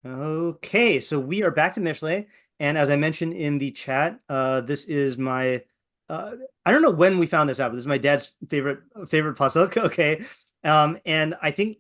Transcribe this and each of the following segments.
Okay, so we are back to Mishlei, and as I mentioned in the chat, this is my I don't know when we found this out, but this is my dad's favorite pasuk. Okay, and I think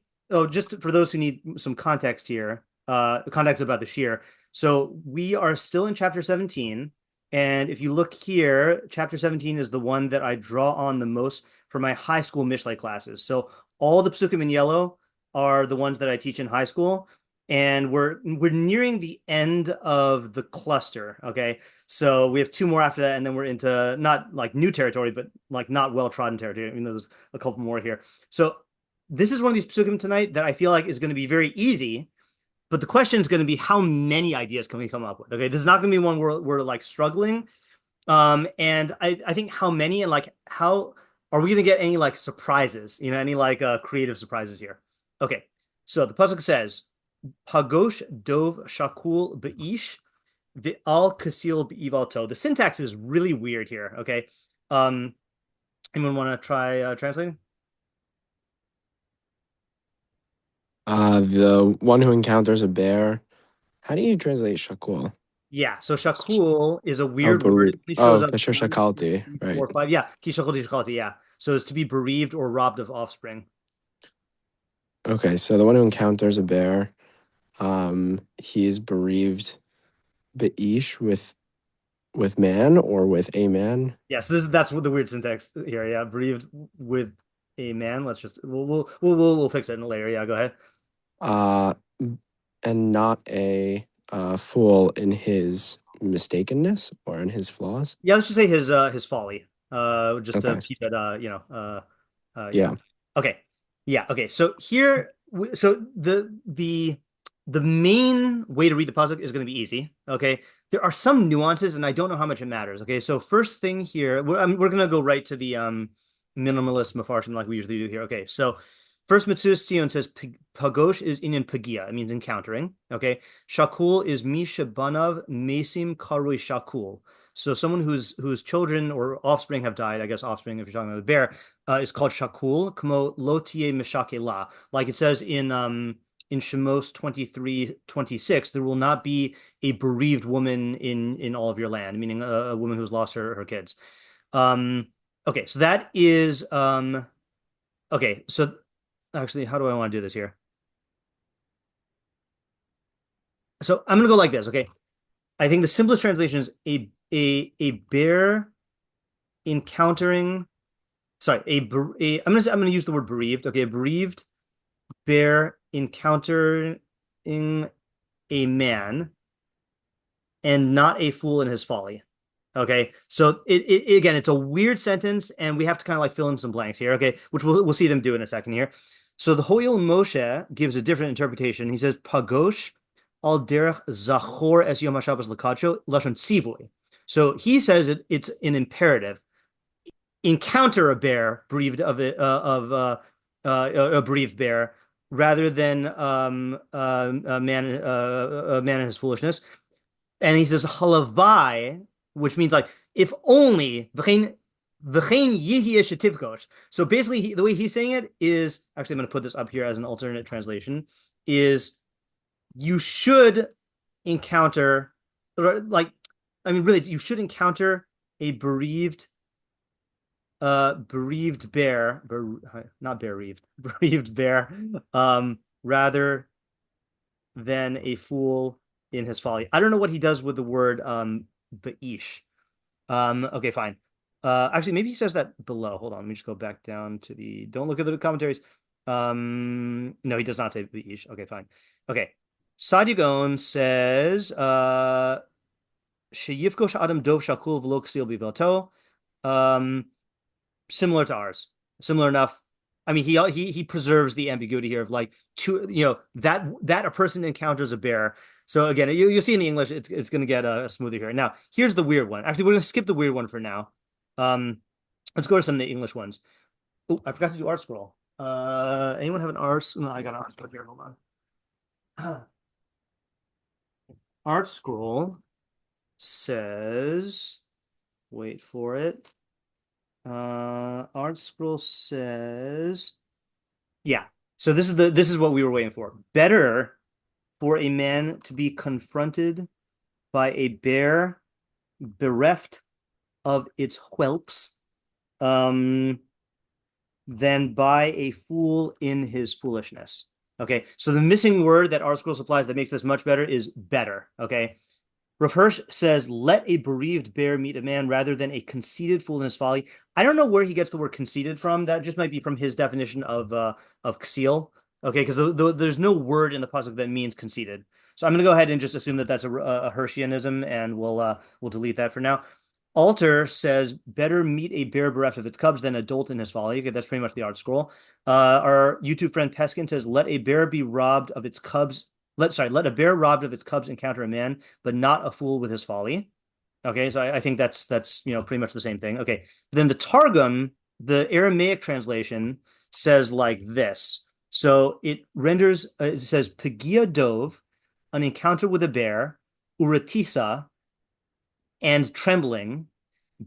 just for those who need some context here, context about the shiur. So we are still in chapter 17, and if you look here, chapter 17 is the one that I draw on the most for my high school Mishlei classes. So all the pasukim in yellow are the ones that I teach in high school and we're nearing the end of the cluster. Okay, so we have two more after that, and then we're into not like new territory, but like not well trodden territory. I mean, there's a couple more here. So this is one of these psukim tonight that I feel like is going to be very easy. But the question is going to be how many ideas can we come up with? Okay, this is not going to be one where we're like struggling. And I think how many and like how are we going to get any like surprises? You know, any like creative surprises here? Okay, so the pasuk says. Pagosh dov shakul beish al kasil be'ivalto. The syntax is really weird here. Okay. Um, anyone want to try translating? The one who encounters a bear. How do you translate shakul? Yeah. So shakul is a Oh, weird word. bereaved. It only shows Oh, up kasher one, two, shakalti. three, Right. four, five. Yeah. Kishakulti shakalti. Yeah. So it's to be bereaved or robbed of offspring. Okay, so the one who encounters a bear, he's bereaved beish with man or with a man. Yes. That's what the weird syntax here. Yeah. Bereaved with a man. Let's just we'll fix it later. Yeah. Go ahead. Uh, and not a fool in his mistakenness or in his flaws. Yeah, let's just say his folly. Just to Okay. keep it yeah. Yeah. Okay. Yeah, okay. So here so the main way to read the pasuk is going to be easy, okay? There are some nuances and I don't know how much it matters, okay? So first thing here, we're going to go right to the minimalist mafarshim like we usually do here. Okay. So first Metzudas Tion says pagosh is in pagia. It means encountering, okay? Shakul is misha banav mesim karui shakul. So someone whose children or offspring have died, I guess offspring if you're talking about a bear, is called shakul, kmo lotie mishake la. Like it says in Shemos 23:26, there will not be a bereaved woman in all of your land, meaning a woman who's lost her kids. Um, okay, so that is okay, so actually, how do I want to do this here? So I'm gonna go like this, okay? I think the simplest translation is a bear encountering I'm gonna use the word bereaved. Okay, a bereaved bear encountering a man and not a fool in his folly. Okay, so again, it's a weird sentence, and we have to kind of like fill in some blanks here. Okay, which we'll see them do in a second here. So the Ho'il Moshe gives a different interpretation. He says pagosh al derech zachor es yom hashabbos lakacho lashon tzivui. So he says it's an imperative encounter a bear bereaved of a bereaved bear rather than a man in his foolishness. And he says halavai, which means like if only v'chein yihi shetivkosh. So basically, the way he's saying it is actually I'm going to put this up here as an alternate translation is you should encounter like I mean really you should encounter a bereaved bear, not bereaved, bereaved bear, rather than a fool in his folly. I don't know what he does with the word beish. Okay, fine. Actually, maybe he says that below. Hold on, let me just go back down to the. Don't look at the commentaries. No, he does not say beish. Okay, fine. Okay, Sadia says, "Sheyifkosh adam dov shakul v'lo ksil bivelto." Um, Similar to ours, similar enough. I mean, he preserves the ambiguity here of like two, that a person encounters a bear. So again, you'll see in the English, it's going to get smoother here. Now, here's the weird one. Actually, we're going to skip the weird one for now. Um, let's go to some of the English ones. Oh, I forgot to do art scroll. Anyone have an art? No, I got an art scroll here. Hold on. Art scroll says, wait for it. Art scroll says, yeah. So this is what we were waiting for. Better for a man to be confronted by a bear bereft of its whelps than by a fool in his foolishness. Okay, so the missing word that our scroll supplies that makes this much better is better. Okay, Rav Hirsch says, let a bereaved bear meet a man rather than a conceited fool in his folly. I don't know where he gets the word conceited from. That just might be from his definition of ksil. Okay, because there's no word in the pasuk that means conceited. So I'm going to go ahead and just assume that that's a Hirschianism, and we'll delete that for now. Alter says, better meet a bear bereft of its cubs than a dolt in his folly. Okay, that's pretty much the art scroll. Our YouTube friend Peskin says, let a bear be robbed of its cubs. Let a bear robbed of its cubs encounter a man, but not a fool with his folly. Okay, so I think that's pretty much the same thing. Okay, then the Targum, the Aramaic translation, says like this. So it renders, it says, Pegia Dove, an encounter with a bear, Uratisa, and trembling,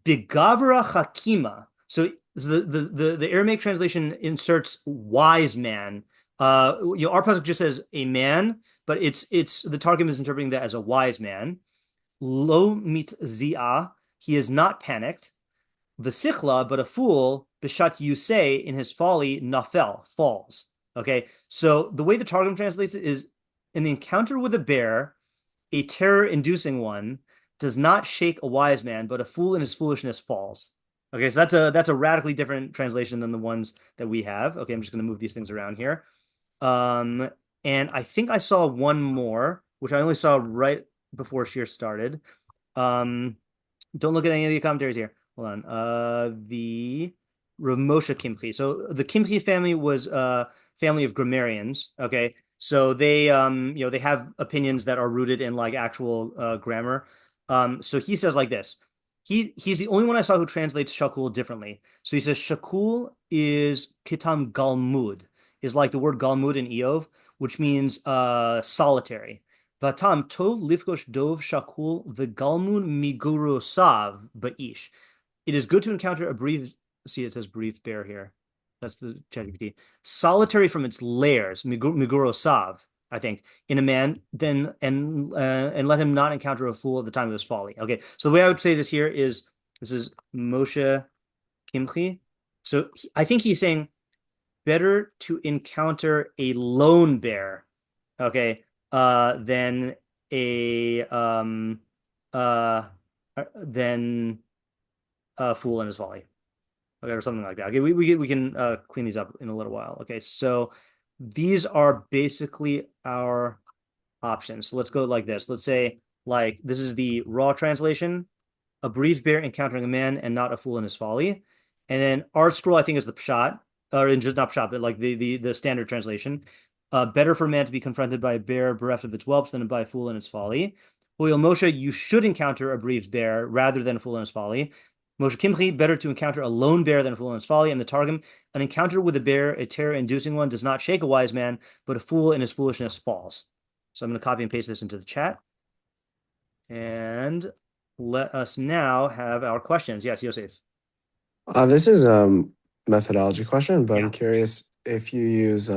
Bigavra Hakima. So the Aramaic translation inserts wise man. Our pasuk just says a man, but it's the Targum is interpreting that as a wise man. Lo mit zia, he is not panicked. Vesichla, but a fool, bishat yusei, in his folly, nafel, falls. Okay, so the way the Targum translates it is in the encounter with a bear, a terror-inducing one, does not shake a wise man, but a fool in his foolishness falls. Okay, so that's a radically different translation than the ones that we have. Okay, I'm just going to move these things around here. And I think I saw one more, which I only saw right before shiur started. Don't look at any of the commentaries here. Hold on. The Ramosha Kimchi. So the Kimchi family was a family of grammarians. Okay, so they they have opinions that are rooted in like actual grammar. So he says like this. He's the only one I saw who translates shakul differently. So he says shakul is kitam galmud, is like the word galmud in Eov, which means solitary. Vatam tov lifgosh dov shakul v'galmun migurosav ba'ish. It is good to encounter a bereaved. See, it says bereaved bear here. That's the ChatGPT. Solitary from its lairs, migurosav, I think, in a man, then and let him not encounter a fool at the time of his folly. Okay, so the way I would say this here is this is Moshe Kimchi. So I think he's saying better to encounter a lone bear, okay, than than a fool in his folly, okay, or something like that. Okay, we can clean these up in a little while. Okay, so these are basically our options. So let's go like this. Let's say like this is the raw translation: a bereaved bear encountering a man and not a fool in his folly. And then art scroll, I think, is the pshat, or in just not pshat, but like the standard translation. Better for a man to be confronted by a bear bereft of its whelps than by a fool in its folly. Hooyl Moshe, you should encounter a bereaved bear rather than a fool in his folly. Moshe Kimchi, better to encounter a lone bear than a fool in his folly. And the Targum, an encounter with a bear, a terror-inducing one, does not shake a wise man, but a fool in his foolishness falls. So I'm going to copy and paste this into the chat. And let us now have our questions. Yes, Yosef. This is a methodology question, but Yeah. I'm curious if you use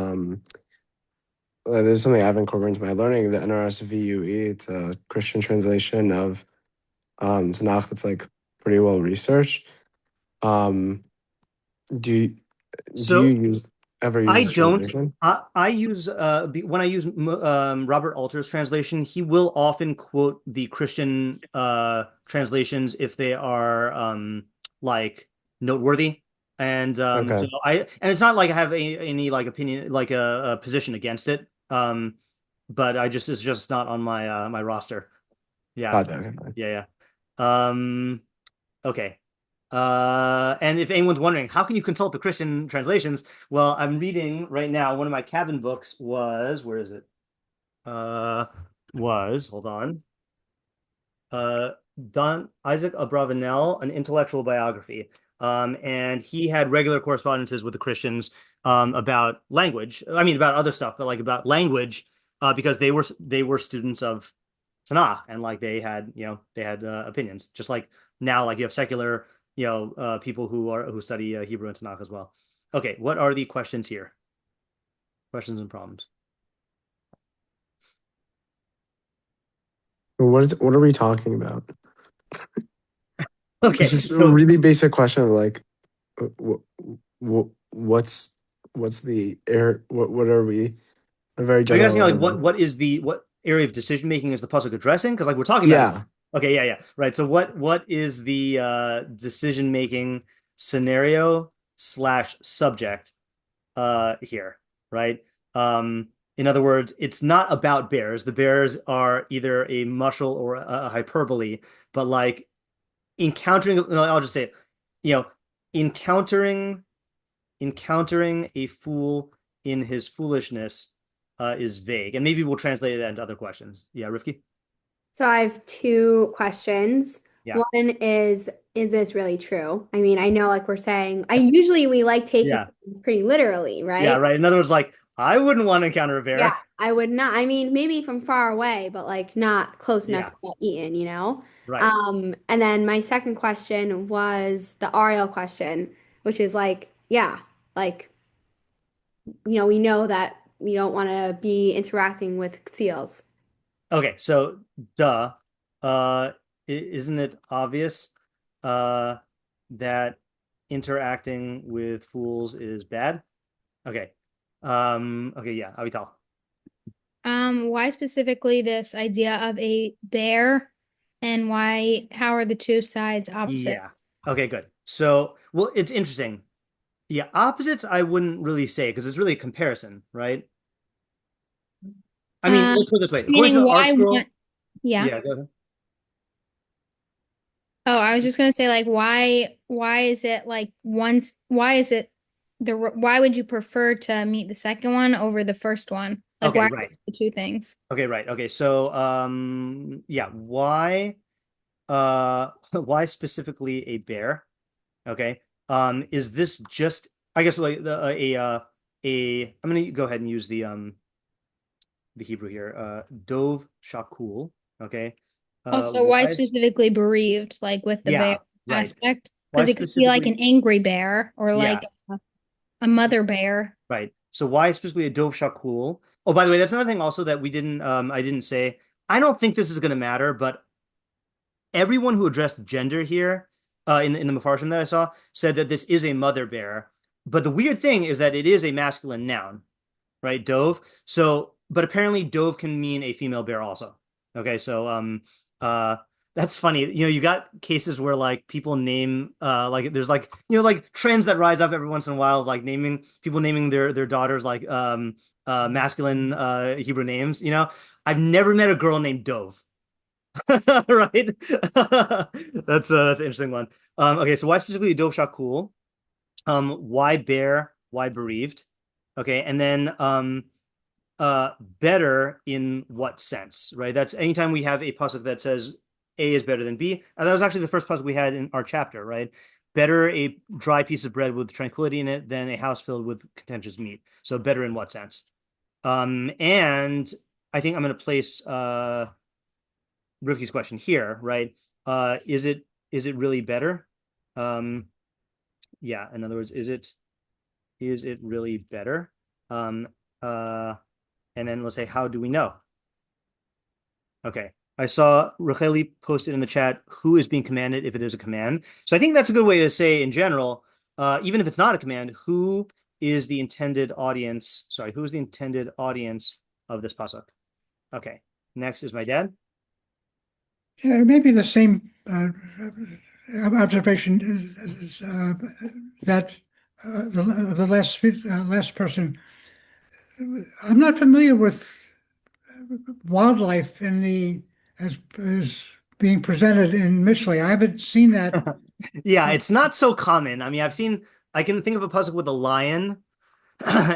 this is something I've incorporated into my learning, the NRSVUE. It's a Christian translation of Tanakh that's like pretty well researched. Do you, do you use ever use I this don't. translation? I use when I use Robert Alter's translation, he will often quote the Christian translations if they are like noteworthy. And Okay. so and it's not like I have any like opinion like a position against it. But it's just not on my my roster. Yeah. Gotcha. Okay, fine. Yeah, yeah. Okay. And if anyone's wondering, how can you consult the Christian translations? Well, I'm reading right now. One of my cabin books was, where is it? Uh, hold on. Don Isaac Abravanel, an intellectual biography. And he had regular correspondences with the Christians about language. I mean, about other stuff, but like about language, because they were students of Tanakh, and like they had opinions, just like now, like you have secular people who study Hebrew and Tanakh as well. Okay, what are the questions here? Questions and problems. What are we talking about? Okay, It's just a so really basic question of like, what's the air? What are we? A very are you general asking like level. what area of decision making is the pasuk addressing? Because like we're talking about Yeah. okay, yeah, right. So what is the decision making scenario slash subject here, right? In other words, it's not about bears. The bears are either a mashal or a hyperbole, but like encountering, no, I'll just say it, you know, encountering a fool in his foolishness is vague, and maybe we'll translate that into other questions. Yeah, Rifki. So I have two questions. Yeah, One is this really true? I mean, I know like we're saying, I usually we like taking yeah, things pretty literally, yeah, right? right. In other words, like I wouldn't want to encounter a Yeah, bear. I would not. I mean, maybe from far away, but like not close enough Yeah, to get eaten, you know? right. And then my second question was the Ariel question, which is like, yeah, like, we know that we don't want to be interacting with seals. Okay, so duh. Isn't it obvious uh that interacting with fools is bad? Okay. Okay, yeah, Avital. Why specifically this idea of a bear and how are the two sides Yeah. opposites? Okay, good. So, well, it's interesting. Yeah, opposites I wouldn't really say because it's really a comparison, right? I mean, Um, let's put it this way. According meaning to our why one, scroll, yeah. yeah, go ahead. Oh, I was just gonna say like why is it like once why is it why would you prefer to meet the second one over the first one? Like Okay, why are right. those the two things? Okay, right. Okay, so yeah, why why specifically a bear? Okay. Is this just I guess like a I'm gonna go ahead and use the Hebrew here. Dove shakul. Okay. Also, why Why is specifically bereaved, like with the bear yeah, right. aspect? Why Because it could be like specifically an angry bear or yeah, like a mother bear. right. So why specifically a dove shakul? Oh, by the way, that's another thing also that we didn't I didn't say. I don't think this is gonna matter, but everyone who addressed gender here in the Mefarshim that I saw said that this is a mother bear. But the weird thing is that it is a masculine noun, right? Dove. So, but apparently dove can mean a female bear also. Okay, so uh that's funny. You got cases where like people name like there's like like trends that rise up every once in a while, like naming their daughters like masculine Hebrew names. I've never met a girl named Dove. Right? That's an interesting one. Okay, so why specifically Dov Shakul? Why bear? Why bereaved? Okay, and then better in what sense, right? That's anytime we have a pasuk that says A is better than B. That was actually the first pasuk we had in our chapter, right? Better a dry piece of bread with tranquility in it than a house filled with contentious meat. So better in what sense? And I think I'm going to place Rifki's question here, right? Is it really better? Um, yeah, in other words, is it really better? Um, uh, and then let's say, how do we know? Okay. I saw Racheli posted in the chat who is being commanded if it is a command. So I think that's a good way to say in general, even if it's not a command, who is the intended audience? Sorry, who is the intended audience of this pasuk? Okay. Next is my dad. Maybe the same observation that the last person. I'm not familiar with wildlife as being presented in Mishlei. I haven't seen that. Yeah, it's not so common. I mean, I can think of a puzzle with a lion,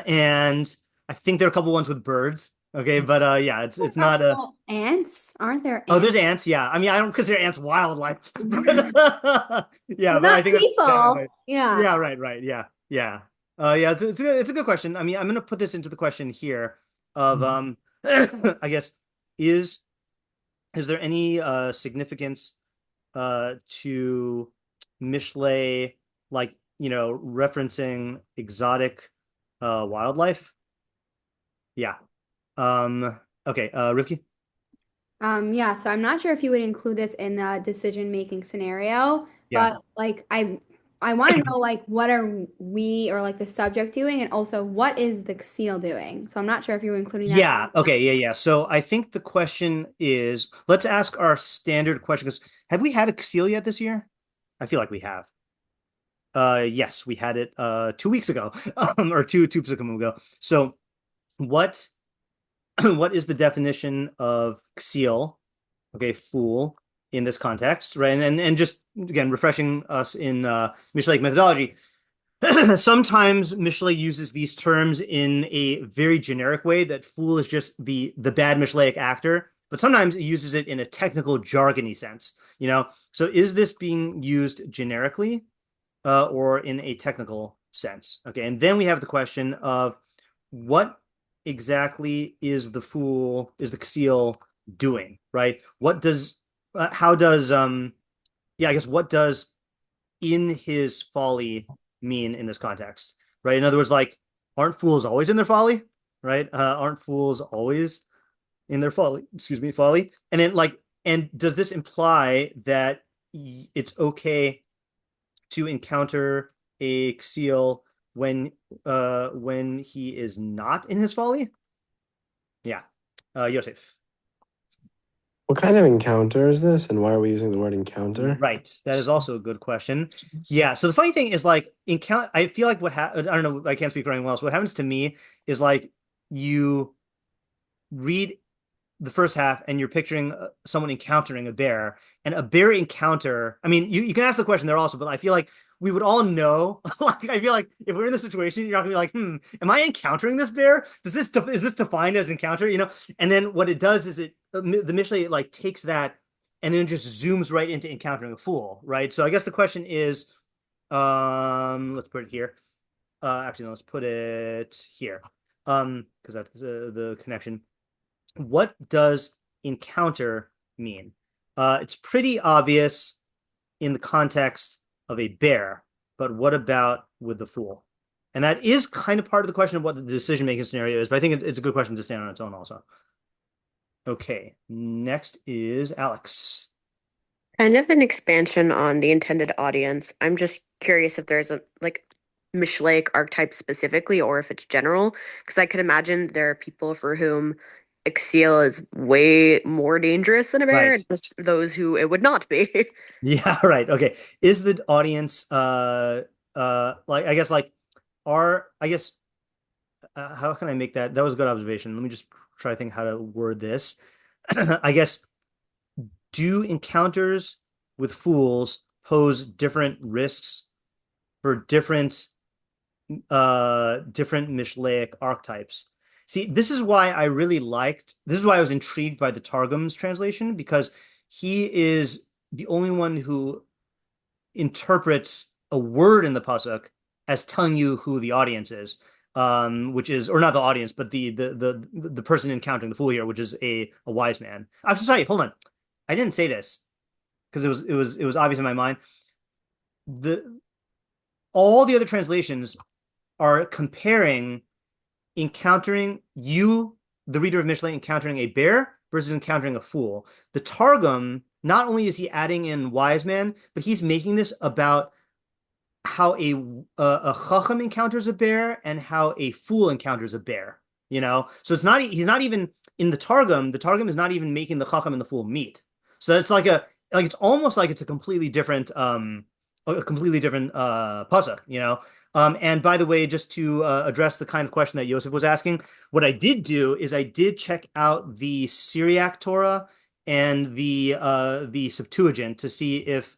and I think there are a couple ones with birds. Okay, but yeah, it's not a. Oh, ants? Aren't there Oh, there's ants? ants. Yeah, I mean, I don't consider ants wildlife, but yeah, Well, but I not think that's yeah, people. right. Yeah. Yeah, right, yeah, yeah, yeah. It's a good question. I mean, I'm gonna put this into the question here of I guess is is there any significance to Mishlei, like referencing exotic wildlife? Yeah. Okay, Rifki? Yeah, so I'm not sure if you would include this in the decision-making scenario, Yeah. but like I want to know like what are we or like the subject doing, and also what is the seal doing? So I'm not sure if you were including that. Yeah. Okay. Yeah. So I think the question is, let's ask our standard question. Because have we had a seal yet this year? I feel like we have. Yes, we had it 2 weeks ago, or two pasuk ago. So what what is the definition of seal? Okay, fool in this context, right? And just again refreshing us in Mishlei methodology. Sometimes Mishlei uses these terms in a very generic way that fool is just the bad Mishleic actor, but sometimes it uses it in a technical jargony sense, you know? So is this being used generically or in a technical sense? Okay, and then we have the question of what exactly is the fool, is the seal doing, right? What does, how does, yeah, I guess what does in his folly mean in this context, right? In other words, like, aren't fools always in their folly, right? Aren't fools always in their folly? Excuse me, folly. And then, like, and does this imply that it's okay to encounter a seal when he is not in his folly? Yeah, Yosef. What kind of encounter is this, and why are we using the word encounter? Right. That is also a good question. Yeah. So the funny thing is like encounter, I feel like I don't know, I can't speak for anyone else. What happens to me is like you read the first half and you're picturing someone encountering a bear, and a bear encounter. I mean, you can ask the question there also, but I feel like we would all know. Like, I feel like if we're in this situation, you're not gonna be like, am I encountering this bear? Is this defined as encounter? You know? And then what it does is the Mishlei like takes that and then just zooms right into encountering a fool, right? So I guess the question is, let's put it here. Actually, no, let's put it here. Because that's the connection. What does encounter mean? It's pretty obvious in the context of a bear, but what about with the fool? And that is kind of part of the question of what the decision-making scenario is, but I think it's a good question to stand on its own also. Okay, next is Alex. Kind of an expansion on the intended audience. I'm just curious if there's a like Mishleic archetype specifically, or if it's general, because I could imagine there are people for whom Exil is way more dangerous than a bear, Right. and just those who it would not be. Yeah, right. Okay. Is the audience like I guess like are I guess how can I make that? That was a good observation. Let me just try to think how to word this. I guess do encounters with fools pose different risks for different Mishleic archetypes? See, this is why I was intrigued by the Targum's translation, because he is the only one who interprets a word in the pasuk as telling you who the audience is, which is, or not the audience, but the person encountering the fool here, which is a wise man. I'm sorry, hold on, I didn't say this because it was obvious in my mind. All the other translations are comparing encountering the reader of Mishlei, encountering a bear versus encountering a fool. The Targum, not only is he adding in wise man, but he's making this about how a chacham encounters a bear and how a fool encounters a bear. You know, so he's not even in the Targum. The Targum is not even making the chacham and the fool meet. So it's it's almost like it's a completely different pasuk. You know. And by the way, just to address the kind of question that Yosef was asking, what I did do is I did check out the Syriac Torah and the Septuagint to see if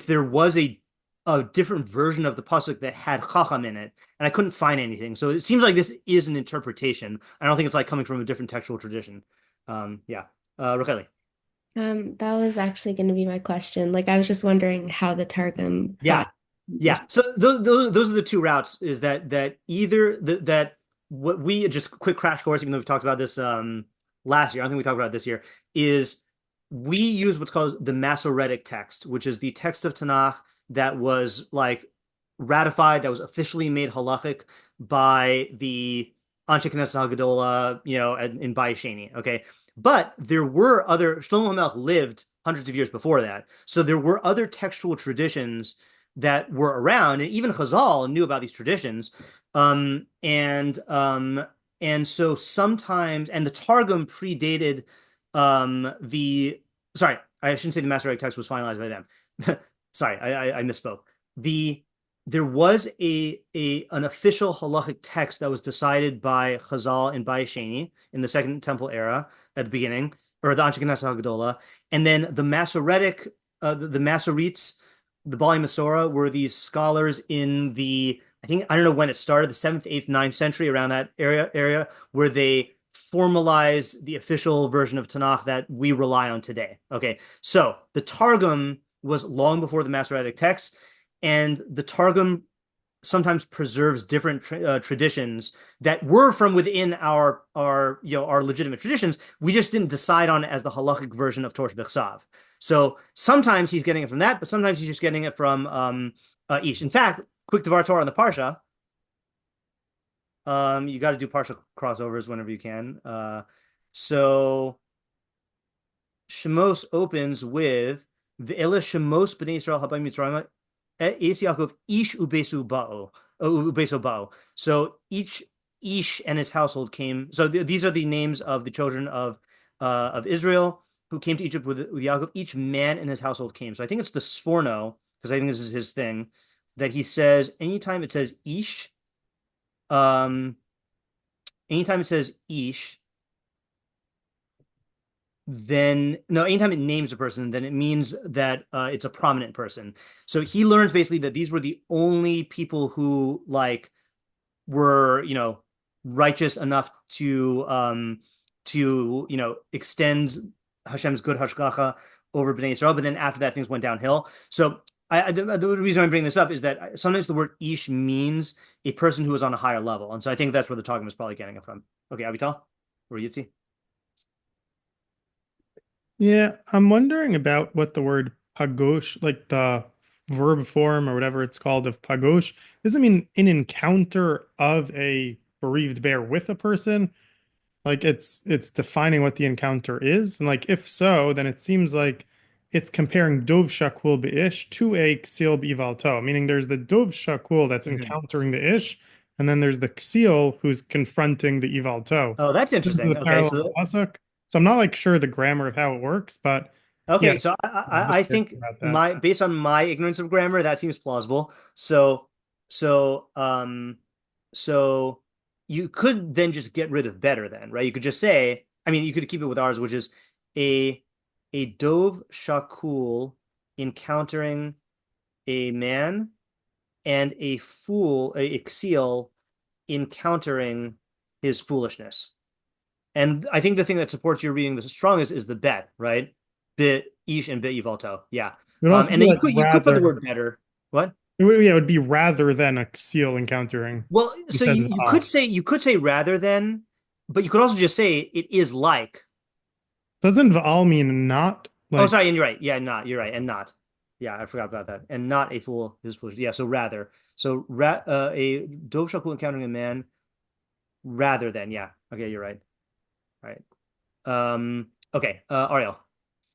there was a different version of the pasuk that had chacham in it, and I couldn't find anything. So it seems like this is an interpretation. I don't think it's like coming from a different textual tradition. Yeah, Racheli. That was actually going to be my question. Like, I was just wondering how the Targum Yeah. got. Yeah, so those are the two routes. Is that either that what we just quick crash course, even though we've talked about this last year, I don't think we talked about it this year, is we use what's called the Masoretic text, which is the text of Tanakh that was like ratified, that was officially made halachic by the Anshe Knesset HaGedolah, you know, in Bayis Sheni. Okay, But there were other, Shlomo HaMelech lived hundreds of years before that. So there were other textual traditions that were around, and even Chazal knew about these traditions. And so sometimes, and the Targum predated sorry, I shouldn't say the Masoretic text was finalized by them. Sorry, I misspoke. There was an official halachic text that was decided by Chazal and by Sheni in the Second Temple era at the beginning, or the Anshe Knesset HaGedolah, and then the Masoretic, the Masoretes, the Bali Masorah were these scholars in I don't know when it started, the 7th, 8th, 9th century, around that area where they formalized the official version of Tanakh that we rely on today. Okay, so the Targum was long before the Masoretic texts, and the Targum sometimes preserves different traditions that were from within our legitimate traditions. We just didn't decide on it as the halachic version of Torah B'chsav. So sometimes he's getting it from that, but sometimes he's just getting it from Ish. In fact, quick Devar Torah on the Parsha. You got to do Parsha crossovers whenever you can. So Shemos opens with Ve'ela Shemos b'nei Yisrael habayim Mitzrayim Es Yaakov Ish ubesu bao. So each Ish and his household came. So these are the names of the children of Israel who came to Egypt with Yaakov. Each man in his household came. So I think it's the Sforno, because I think this is his thing, that he says anytime it says Ish, anytime it says Ish, then no, anytime it names a person, then it means that it's a prominent person. So he learns basically that these were the only people who were righteous enough to extend Hashem's good hashgacha over Bnei Yisrael. But then after that, things went downhill. So the reason I'm bringing this up is that sometimes the word Ish means a person who is on a higher level, and so I think that's where the Targum is probably getting it from. Okay, Avital or Yitzi? Yeah, I'm wondering about what the word pagosh, like the verb form or whatever it's called of pagosh, does it mean an encounter of a bereaved bear with a person? Like it's defining what the encounter is, and if so, then it seems like it's comparing dov shakul be'ish to a ksil b'ivalto, meaning there's the dov shakul that's encountering the ish, and then there's the ksil who's confronting the ivalto. Oh, that's interesting. The parallel to pasuk. So I'm not sure the grammar of how it works, but okay. yeah, So I think based on my ignorance of grammar, that seems plausible. So you could then just get rid of better then, right? You could just say, you could keep it with ours, which is a dov shakul encountering a man, and a fool, a ksil encountering his foolishness. And I think the thing that supports your reading the strongest is the bet, right? Bit ish and bit yivalto. Yeah. And then you could put the word better. What? It would be rather than a ksil encountering. Well, so you could say rather than, but you could also just say it is like. Doesn't v'al mean not? Oh, sorry, and you're right. Yeah, not. You're right, and not. Yeah, I forgot about that. And not a fool is foolish. Yeah, so rather. So a dov shakul encountering a man rather than. Yeah. Okay, you're right. Right. Okay. Ariel.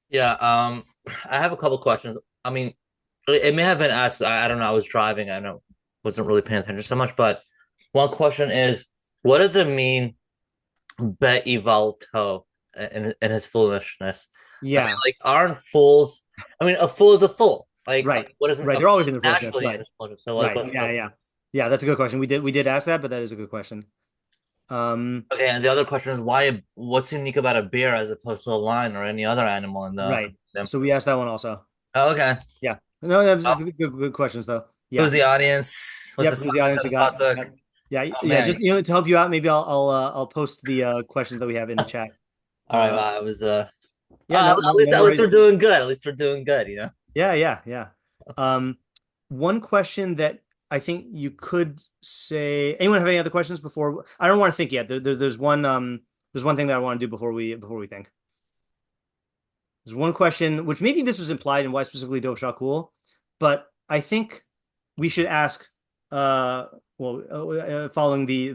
Yeah. I have a couple questions. It may have been asked. I don't know. I was driving. I wasn't really paying attention so much. But one question is, what does it mean, bet ivalto, in his foolishness? Yeah. Aren't fools? A fool is a fool. Right. What is right? They're always in the naturally right. in his foolishness. So Yeah. That's a good question. We did ask that, but that is a good question. Okay, and the other question is what's unique about a bear as opposed to a lion or any other animal in the right? So we asked that one also. Oh, okay. Yeah. No, that was good questions though. Yeah. Who's the audience? Who's the audience we got? Yeah. Just to help you out, maybe I'll post the questions that we have in the chat. All right. Wow, it was at least we're doing good. At least we're doing good. Yeah. One question that I think you could say. Anyone have any other questions before? I don't want to think yet. There's one thing that I want to do before we think. There's one question, which maybe this was implied in why specifically dov shakul, but I think we should ask. Following the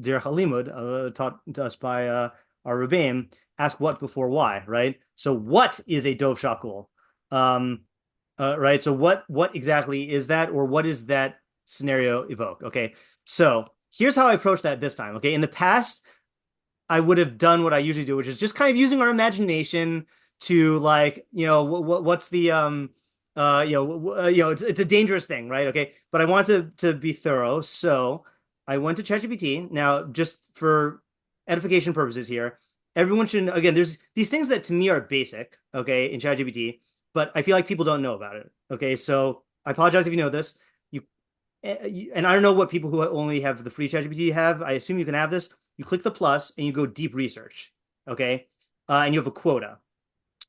derech halimud taught to us by our Rebbeim, ask what before why, right? So what is a dov chock-full? Right? So what exactly is that, or what is that scenario evoke? Okay, so here's how I approach that this time. Okay, in the past, I would have done what I usually do, which is just kind of using our imagination to like, what's the it's a dangerous thing, right? Okay, but I want to be thorough, so I went to ChatGPT. Now, just for edification purposes here, everyone should, again, there's these things that to me are basic, okay, in ChatGPT, but I feel like people don't know about it. Okay, so I apologize if you know this. And I don't know what people who only have the free ChatGPT have. I assume you can have this. You click the plus and you go deep research, okay? And you have a quota.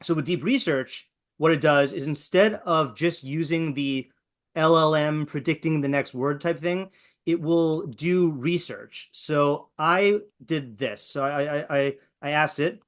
So with deep research, what it does is instead of just using the LLM predicting the next word type thing, it will do research. So I did this. So I asked it.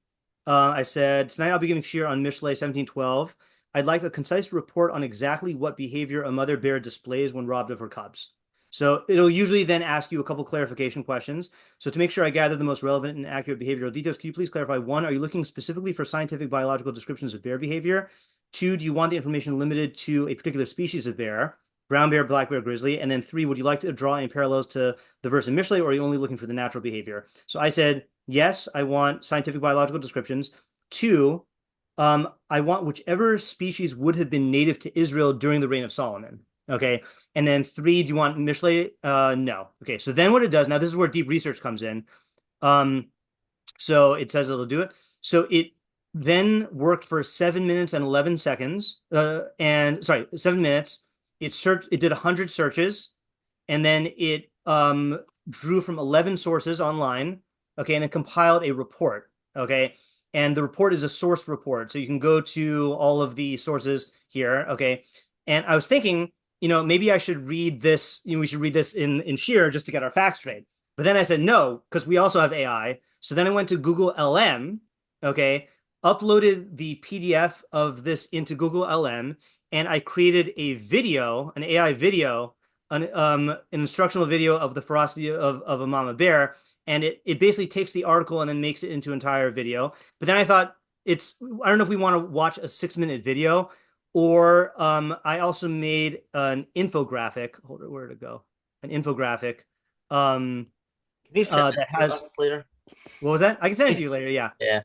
I said, tonight I'll be giving shiur on Mishlei 1712. I'd like a concise report on exactly what behavior a mother bear displays when robbed of her cubs. So it'll usually then ask you a couple clarification questions. So to make sure I gather the most relevant and accurate behavioral details, can you please clarify, one, are you looking specifically for scientific biological descriptions of bear behavior? Two, do you want the information limited to a particular species of bear, brown bear, black bear, grizzly? And then three, would you like to draw any parallels to the verse in Mishlei, or are you only looking for the natural behavior? So I said, yes, I want scientific biological descriptions. Two, I want whichever species would have been native to Israel during the reign of Solomon. Okay. And then three, do you want Mishlei? No. Okay. So then what it does, now this is where deep research comes in. So it says it'll do it. So it then worked for 7 minutes and 11 seconds. 7 minutes. It did 100 searches, and then it drew from 11 sources online. Okay. And then compiled a report. Okay. And the report is a source report. So you can go to all of the sources here. Okay. And I was thinking, maybe I should read this, we should read this in shiur just to get our facts straight. But then I said, no, because we also have AI. So then I went to Google LM, okay, uploaded the PDF of this into Google LM, and I created a video, an AI video, an instructional video of the ferocity of a mama bear. And it basically takes the article and then makes it into an entire video. But then I thought I don't know if we want to watch a 6-minute video, or I also made an infographic. Hold it, where to go? An infographic. Can you send that it to us later? What was that? I can send it to you later. Yeah. Yeah.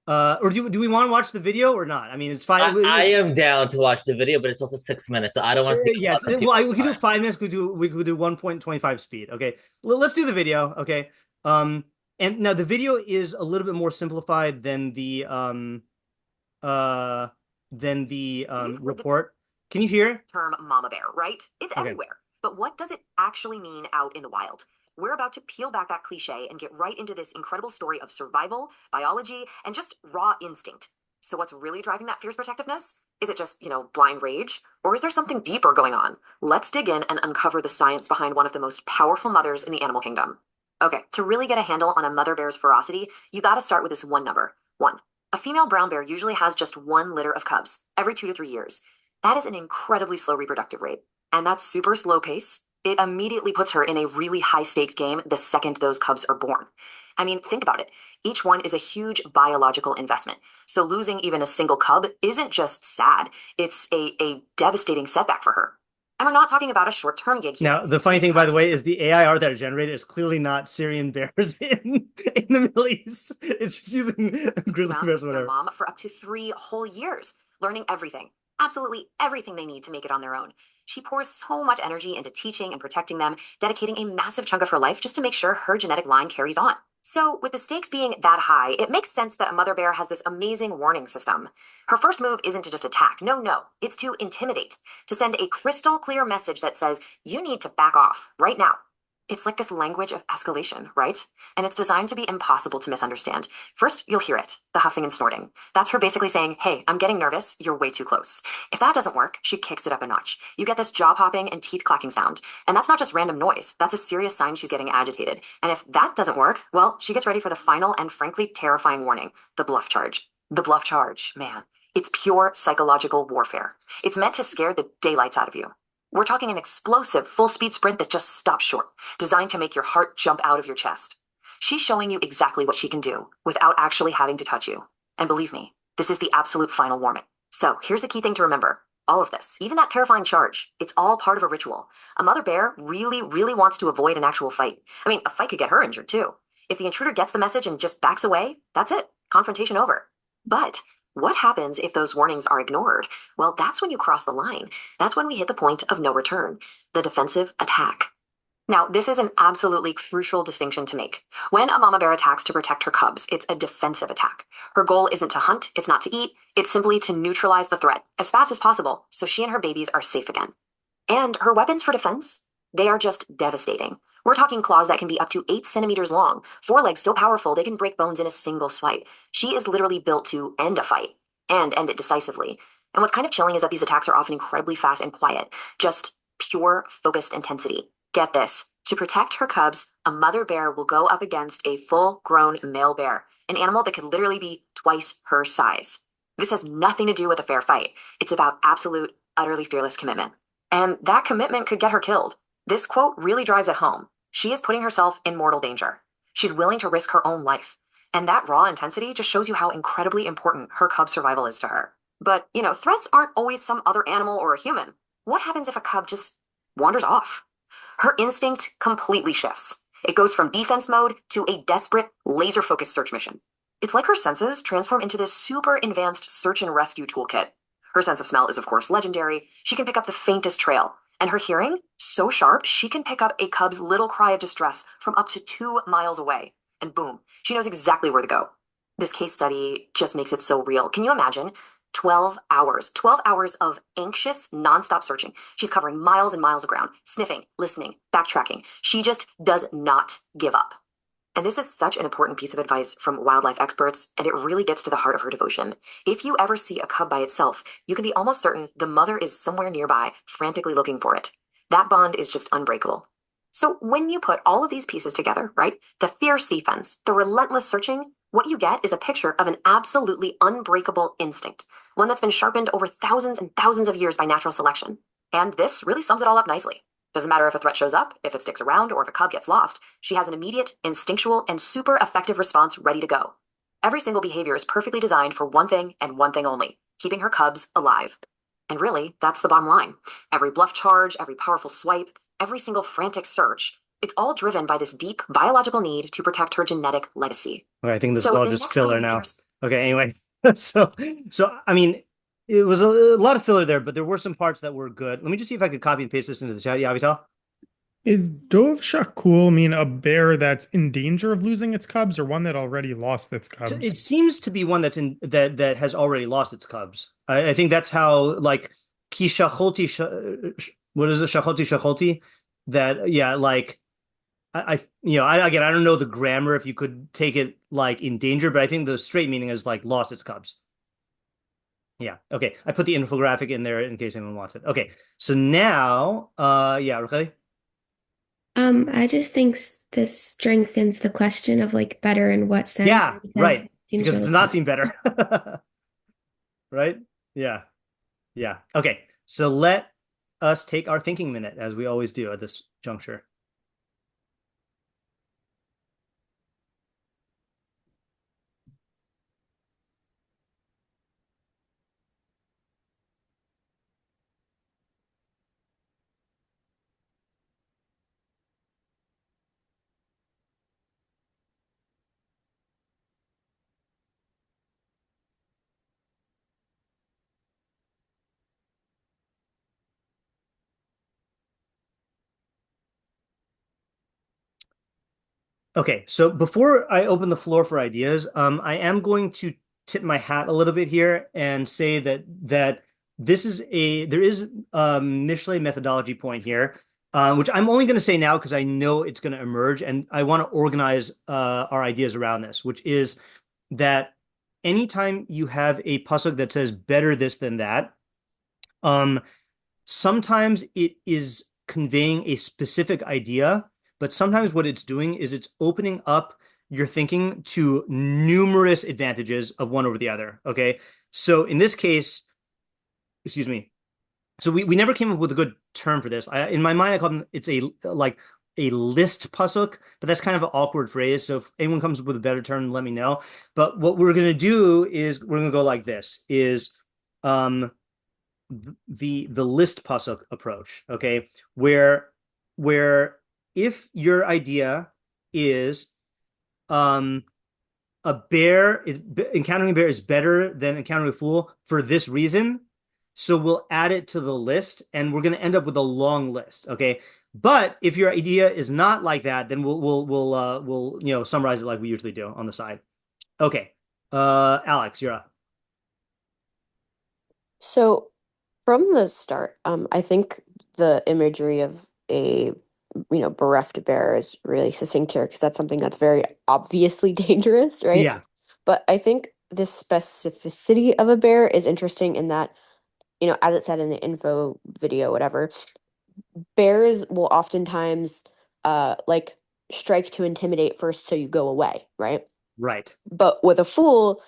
Or do we want to watch the video or not? I mean, it's fine. I am down to watch the video, but it's also 6 minutes, so I don't want to take yeah. We can do 5 minutes. We could do 1.25 speed. Okay. Let's do the video. Okay. And now the video is a little bit more simplified than the report. Can you hear? Term mama bear, right? It's Okay. everywhere. But what does it actually mean out in the wild? We're about to peel back that cliche and get right into this incredible story of survival, biology, and just raw instinct. So what's really driving that fierce protectiveness? Is it just, blind rage? Or is there something deeper going on? Let's dig in and uncover the science behind one of the most powerful mothers in the animal kingdom. Okay, to really get a handle on a mother bear's ferocity, you gotta start with this one number, 1. A female brown bear usually has just 1 litter of cubs every 2 to 3 years. That is an incredibly slow reproductive rate. And that super slow pace, it immediately puts her in a really high stakes game the second those cubs are born. I mean, think about it. Each one is a huge biological investment. So losing even a single cub isn't just sad. It's a devastating setback for her. And we're not talking about a short-term gig here. Now, the funny thing, by the way, is the AI art that it generated is clearly not Syrian bears in the Middle East. It's just using grizzly bears, Their whatever. mom for up to 3 whole years, learning everything, absolutely everything they need to make it on their own. She pours so much energy into teaching and protecting them, dedicating a massive chunk of her life just to make sure her genetic line carries on. So with the stakes being that high, it makes sense that a mother bear has this amazing warning system. Her first move isn't to just attack. No, it's to intimidate, to send a crystal clear message that says, you need to back off right now. It's like this language of escalation, right? And it's designed to be impossible to misunderstand. First, you'll hear it, the huffing and snorting. That's her basically saying, hey, I'm getting nervous, you're way too close. If that doesn't work, she kicks it up a notch. You get this jaw popping and teeth clacking sound. And that's not just random noise, that's a serious sign she's getting agitated. And if that doesn't work, well, she gets ready for the final and frankly terrifying warning, the bluff charge. The bluff charge, man. It's pure psychological warfare. It's meant to scare the daylights out of you. We're talking an explosive, full-speed sprint that just stops short, designed to make your heart jump out of your chest. She's showing you exactly what she can do without actually having to touch you. And believe me, this is the absolute final warning. So here's the key thing to remember. All of this, even that terrifying charge, it's all part of a ritual. A mother bear really, really wants to avoid an actual fight. I mean, a fight could get her injured too. If the intruder gets the message and just backs away, that's it. Confrontation over. But what happens if those warnings are ignored? Well, that's when you cross the line. That's when we hit the point of no return, the defensive attack. Now, this is an absolutely crucial distinction to make. When a mama bear attacks to protect her cubs, it's a defensive attack. Her goal isn't to hunt, it's not to eat, it's simply to neutralize the threat as fast as possible so she and her babies are safe again. And her weapons for defense? They are just devastating. We're talking claws that can be up to 8 centimeters long, forelegs so powerful they can break bones in a single swipe. She is literally built to end a fight, and end it decisively. And what's kind of chilling is that these attacks are often incredibly fast and quiet, just pure focused intensity. Get this, to protect her cubs, a mother bear will go up against a full-grown male bear, an animal that could literally be twice her size. This has nothing to do with a fair fight. It's about absolute, utterly fearless commitment. And that commitment could get her killed. This quote really drives it home. She is putting herself in mortal danger. She's willing to risk her own life. And that raw intensity just shows you how incredibly important her cub survival is to her. But, threats aren't always some other animal or a human. What happens if a cub just wanders off? Her instinct completely shifts. It goes from defense mode to a desperate, laser-focused search mission. It's like her senses transform into this super advanced search and rescue toolkit. Her sense of smell is, of course, legendary. She can pick up the faintest trail. And her hearing, so sharp, she can pick up a cub's little cry of distress from up to 2 miles away. And boom, she knows exactly where to go. This case study just makes it so real. Can you imagine? 12 hours of anxious, nonstop searching. She's covering miles and miles of ground, sniffing, listening, backtracking. She just does not give up. And this is such an important piece of advice from wildlife experts, and it really gets to the heart of her devotion. If you ever see a cub by itself, you can be almost certain the mother is somewhere nearby, frantically looking for it. That bond is just unbreakable. So when you put all of these pieces together, right, the fierce defense, the relentless searching, what you get is a picture of an absolutely unbreakable instinct, one that's been sharpened over thousands and thousands of years by natural selection. And this really sums it all up nicely. Doesn't matter if a threat shows up, if it sticks around, or if a cub gets lost, she has an immediate, instinctual, and super effective response ready to go. Every single behavior is perfectly designed for one thing and one thing only, keeping her cubs alive. And really, that's the bottom line. Every bluff charge, every powerful swipe, every single frantic search, it's all driven by this deep biological need to protect her genetic legacy. Okay, I think this is So all the just next filler 20 now. years- Okay, anyway. So I mean, it was a lot of filler there, but there were some parts that were good. Let me just see if I could copy and paste this into the chat. Yeah, Avital? Is dove chock-full mean a bear that's in danger of losing its cubs, or one that already lost its cubs? So it seems to be one that's in that has already lost its cubs. I think that's how, like, ki shacholti, what is it? Shacholti. That, yeah, like, again, I don't know the grammar if you could take it like in danger, but I think the straight meaning is like lost its cubs. Yeah. Okay. I put the infographic in there in case anyone wants it. Okay. So now, yeah, Rachel? I just think this strengthens the question of like better in what sense. Yeah, right. it seems Because it really does not seem better. Right? Yeah. Yeah. Okay. So let us take our thinking minute, as we always do at this juncture. Okay, so before I open the floor for ideas, I am going to tip my hat a little bit here and say that there is a Mishlei methodology point here, which I'm only going to say now because I know it's going to emerge, and I want to organize our ideas around this, which is that anytime you have a pasuk that says better this than that, sometimes it is conveying a specific idea. But sometimes what it's doing is it's opening up your thinking to numerous advantages of one over the other. Okay. So in this case, excuse me. So we never came up with a good term for this. In my mind, I call them, it's a like a list pasuk, but that's kind of an awkward phrase. So if anyone comes up with a better term, let me know. But what we're going to do is we're going to go like this: is the list pasuk approach, okay? Where if your idea is encountering a bear is better than encountering a fool for this reason, so we'll add it to the list, and we're going to end up with a long list, okay? But if your idea is not like that, then we'll summarize it like we usually do on the side. Okay, Alex, you're up. So from the start, I think the imagery of a bereft bear is really succinct here because that's something that's very obviously dangerous, right? Yeah. But I think the specificity of a bear is interesting in that, as it said in the info video, whatever, bears will oftentimes like strike to intimidate first so you go away, right? Right. But with a fool,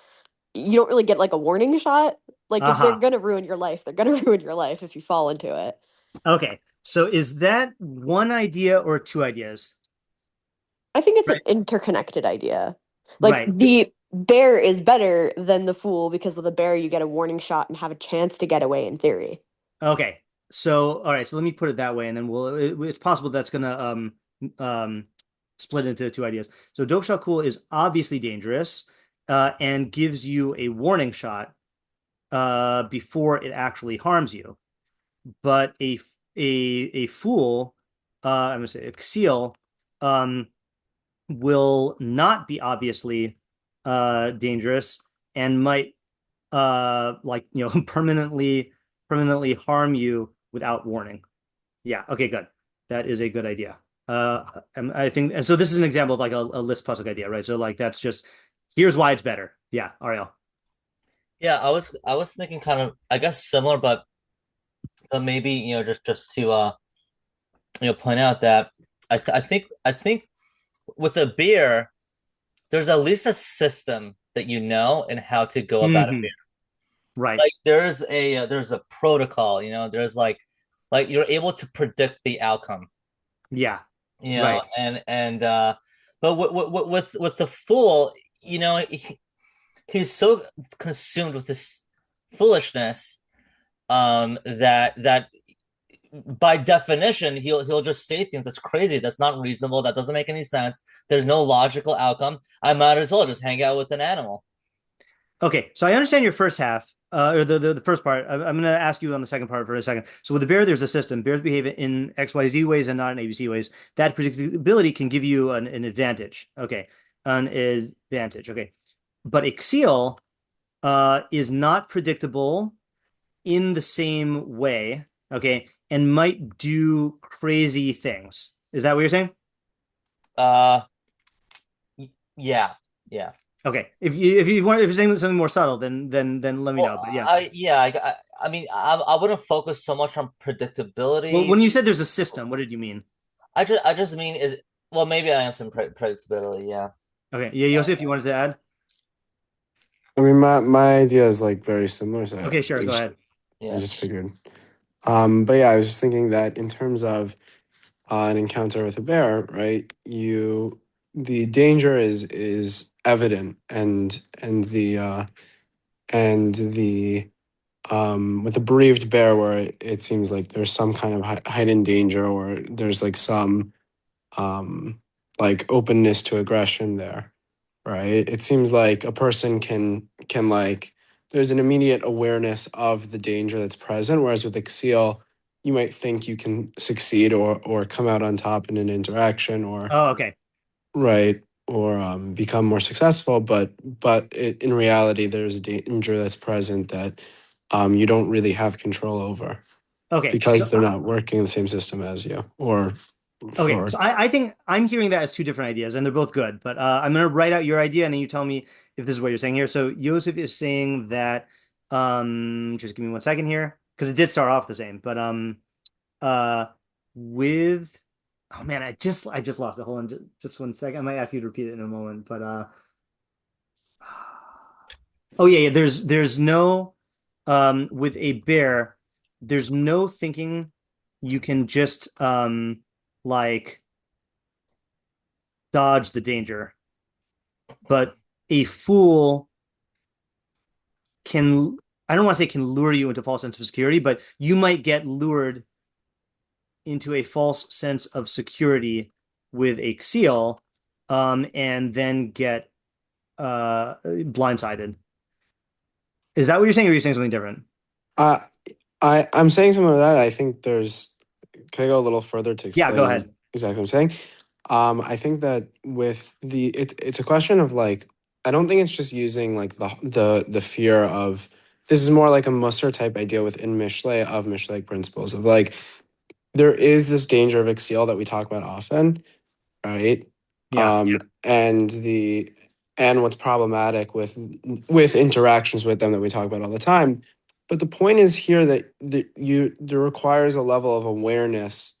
you don't really get like a warning shot. Like if they're gonna ruin your life, they're gonna ruin your life if you fall into it. Okay. So is that one idea or two ideas? I think it's an interconnected idea. Like the bear is better than the fool because with a bear you get a warning shot and have a chance to get away in theory. Okay. So all right, so let me put it that way, and then it's possible that's gonna split into two ideas. So Dov Shakul is obviously dangerous, and gives you a warning shot before it actually harms you. But a fool, I'm gonna say a seal, will not be obviously dangerous and might permanently harm you without warning. Yeah, okay, good. That is a good idea. And I think, and so this is an example of like a list pasuk idea, right? So like that's just here's why it's better. Yeah, Ariel. Yeah, I was thinking kind of, I guess, similar, but maybe just to point out that I think with a beer, there's at least a system that and how to go about a beer. Right. Like there's a protocol, there's like you're able to predict the outcome. Yeah. Right. And but with the fool, he's so consumed with this foolishness that by definition he'll just say things that's crazy, that's not reasonable, that doesn't make any sense, there's no logical outcome. I might as well just hang out with an animal. Okay, so I understand your first half, or the first part. I'm going to ask you on the second part for a second. So with the bear, there's a system. Bears behave in XYZ ways and not in ABC ways. That predictability can give you an advantage. Okay, an advantage. Okay, but Ixiel is not predictable in the same way. Okay, and might do crazy things. Is that what you're saying? Yeah. Okay, if you're saying something more subtle, then let me know. But yeah, I mean, I wouldn't focus so much on predictability. Well, when you said there's a system, what did you mean? I just mean maybe I am some predictability. Yeah. Okay. Yeah, Yosef, you wanted to add? I mean, my idea is like very similar. So okay, sure. Go ahead. I just figured. But yeah, I was just thinking that in terms of an encounter with a bear, right? The danger is evident, and the with a bereaved bear, where it seems like there's some kind of hidden danger, or there's like some like openness to aggression there, right? It seems like a person can like there's an immediate awareness of the danger that's present, whereas with Exil, you might think you can succeed or come out on top in an interaction, or okay, right, or become more successful, but in reality, there's a danger that's present that you don't really have control over. Okay, because they're not working in the same system as you, or okay. So I think I'm hearing that as two different ideas, and they're both good. But I'm going to write out your idea, and then you tell me if this is what you're saying here. So Yosef is saying that just give me 1 second here, because it did start off the same, but with oh man, I just lost it. Hold on, just 1 second. I might ask you to repeat it in a moment, but oh yeah. There's no with a bear, there's no thinking. You can just like dodge the danger. But a fool can, I don't want to say can lure you into a false sense of security, but you might get lured into a false sense of security with a seal, and then get blindsided. Is that what you're saying, or are you saying something different? I'm saying some of that. I think there's. Can I go a little further to explain? Yeah, go ahead. Exactly what I'm saying. I think that with it's a question of like, I don't think it's just using like the fear of, this is more like a Musar type idea within Mishlei of Mishlei principles of like, there is this danger of exil that we talk about often, right? Yeah. And what's problematic with interactions with them that we talk about all the time. But the point is here that there requires a level of awareness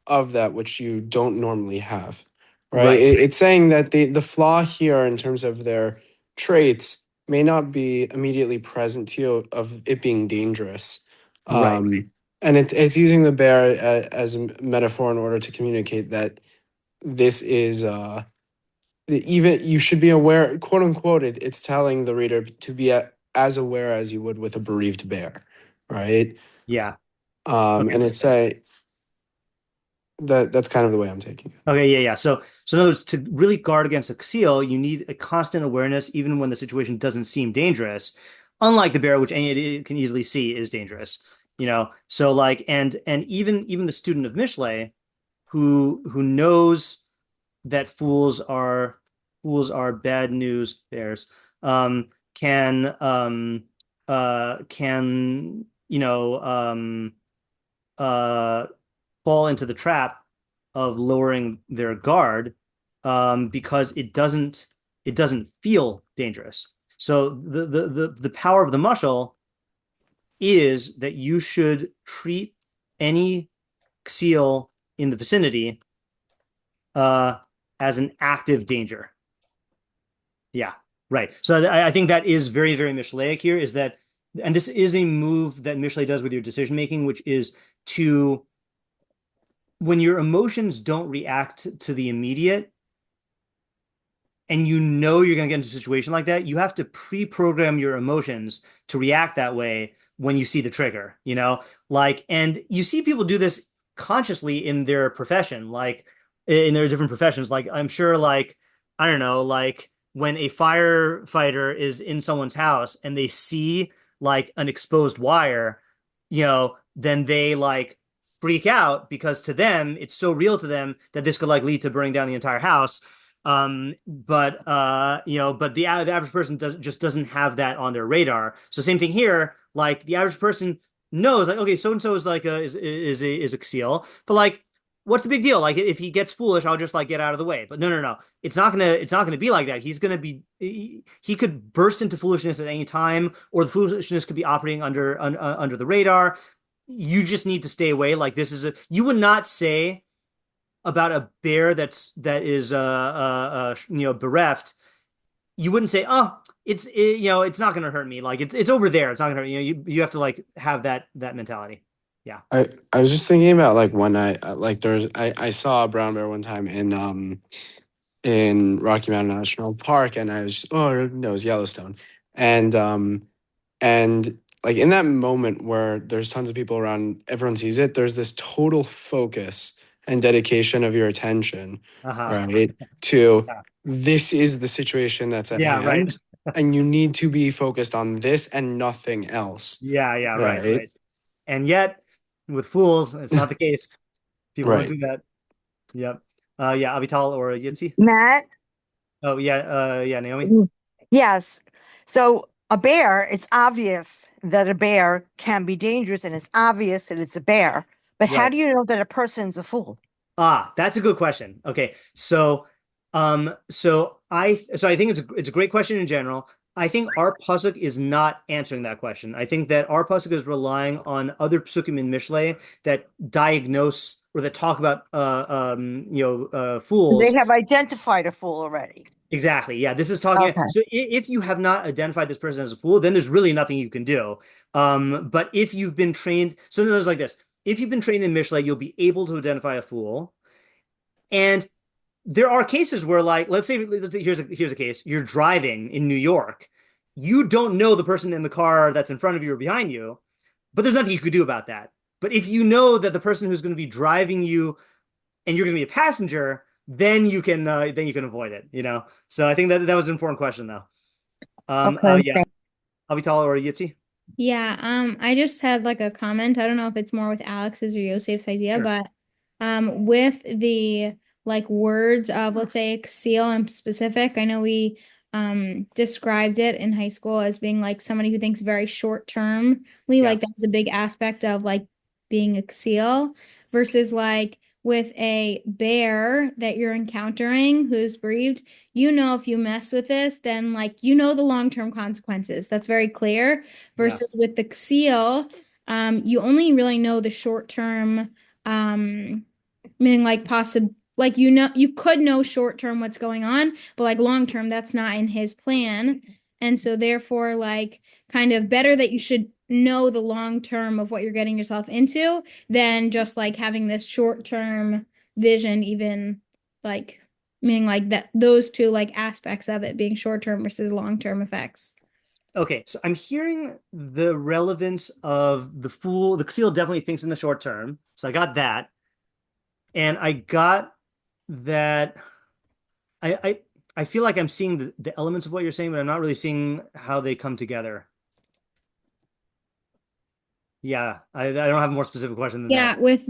of that which you don't normally have, right? Right. It's saying that the flaw here in terms of their traits may not be immediately present to you of it being dangerous. Right. And it's using the bear as a metaphor in order to communicate that this is even you should be aware, quote unquote. It's telling the reader to be as aware as you would with a bereaved bear, right? Yeah. And it's that's kind of the way I'm taking it. Okay, yeah. So in other words, to really guard against a seal, you need a constant awareness, even when the situation doesn't seem dangerous. Unlike the bear, which it can easily see is dangerous, So like, and even the student of Mishlei, who knows that fools are bad news bears, can fall into the trap of lowering their guard, because it doesn't feel dangerous. So the power of the mashal is that you should treat any seal in the vicinity as an active danger. Yeah, right. So I think that is very, very Mishleic here, is that, and this is a move that Mishlei does with your decision making, which is to, when your emotions don't react to the immediate, and you're going to get into a situation like that, you have to pre-program your emotions to react that way when you see the trigger, like, and you see people do this consciously in their profession, like in their different professions. Like, I'm sure, like, I don't know, like when a firefighter is in someone's house and they see like an exposed wire, then they like freak out, because to them it's so real to them that this could like lead to burning down the entire house. But the average person doesn't have that on their radar. So same thing here. Like the average person knows, like, okay, so and so is like is a seal, but like, what's the big deal? Like, if he gets foolish, I'll just like get out of the way. But no. It's not gonna be like that. He could burst into foolishness at any time, or the foolishness could be operating under the radar. You just need to stay away. Like, you would not say about a bear that is bereft. You wouldn't say, oh, it's not gonna hurt me. Like, it's over there. It's not gonna hurt you have to like have that mentality. Yeah. I was just thinking about like one night, like I saw a brown bear one time in Rocky Mountain National Park, and I was it was Yellowstone, and like in that moment where there's tons of people around, everyone sees it. There's this total focus and dedication of your attention, right, to this is the situation that's at hand, right. and you need to be focused on this and nothing else. Yeah, right. And yet, with fools, it's not the case. People don't do that. Yep. Yeah, Avital or Yitzi? Matt? Oh, yeah, Naomi? Yes. So a bear, it's obvious that a bear can be dangerous, and it's obvious that it's a bear. But how do you know that a person's a fool? That's a good question. Okay. So I think it's a great question in general. I think our pasuk is not answering that question. I think that our pasuk is relying on other pasukim in Mishlei that diagnose or that talk about fools. They have identified a fool already. Exactly. Yeah, this is talking. Okay. So if you have not identified this person as a fool, then there's really nothing you can do. But if you've been trained, so there's like this. If you've been trained in Mishlei, you'll be able to identify a fool. And there are cases where, like, let's say here's a case. You're driving in New York. You don't know the person in the car that's in front of you or behind you, but there's nothing you could do about that. But if you know that the person who's going to be driving you and you're going to be a passenger, then you can avoid it, you know? So I think that was an important question, though. Okay. Yeah. Avital or Yitzi? Yeah, I just had like a comment. I don't know if it's more with Alex's or Yosef's idea, Sure. but with the like words of, let's say, seal in specific, I know we described it in high school as being like somebody who thinks very short termly, like that's a big aspect of like being a seal, versus like with a bear that you're encountering who's bereaved, you know, if you mess with this, then like you know the long-term consequences. That's very clear. Versus with the seal, you only really know the short-term, meaning like like you could know short-term what's going on, but like long-term, that's not in his plan. And so therefore, like kind of better that you should know the long term of what you're getting yourself into than just like having this short term vision, even like meaning like that those two like aspects of it being short term versus long term effects. Okay, so I'm hearing the relevance of the fool. The seal definitely thinks in the short term. So I got that. And I got that I feel like I'm seeing the elements of what you're saying, but I'm not really seeing how they come together. Yeah, I don't have a more specific question than Yeah, that. with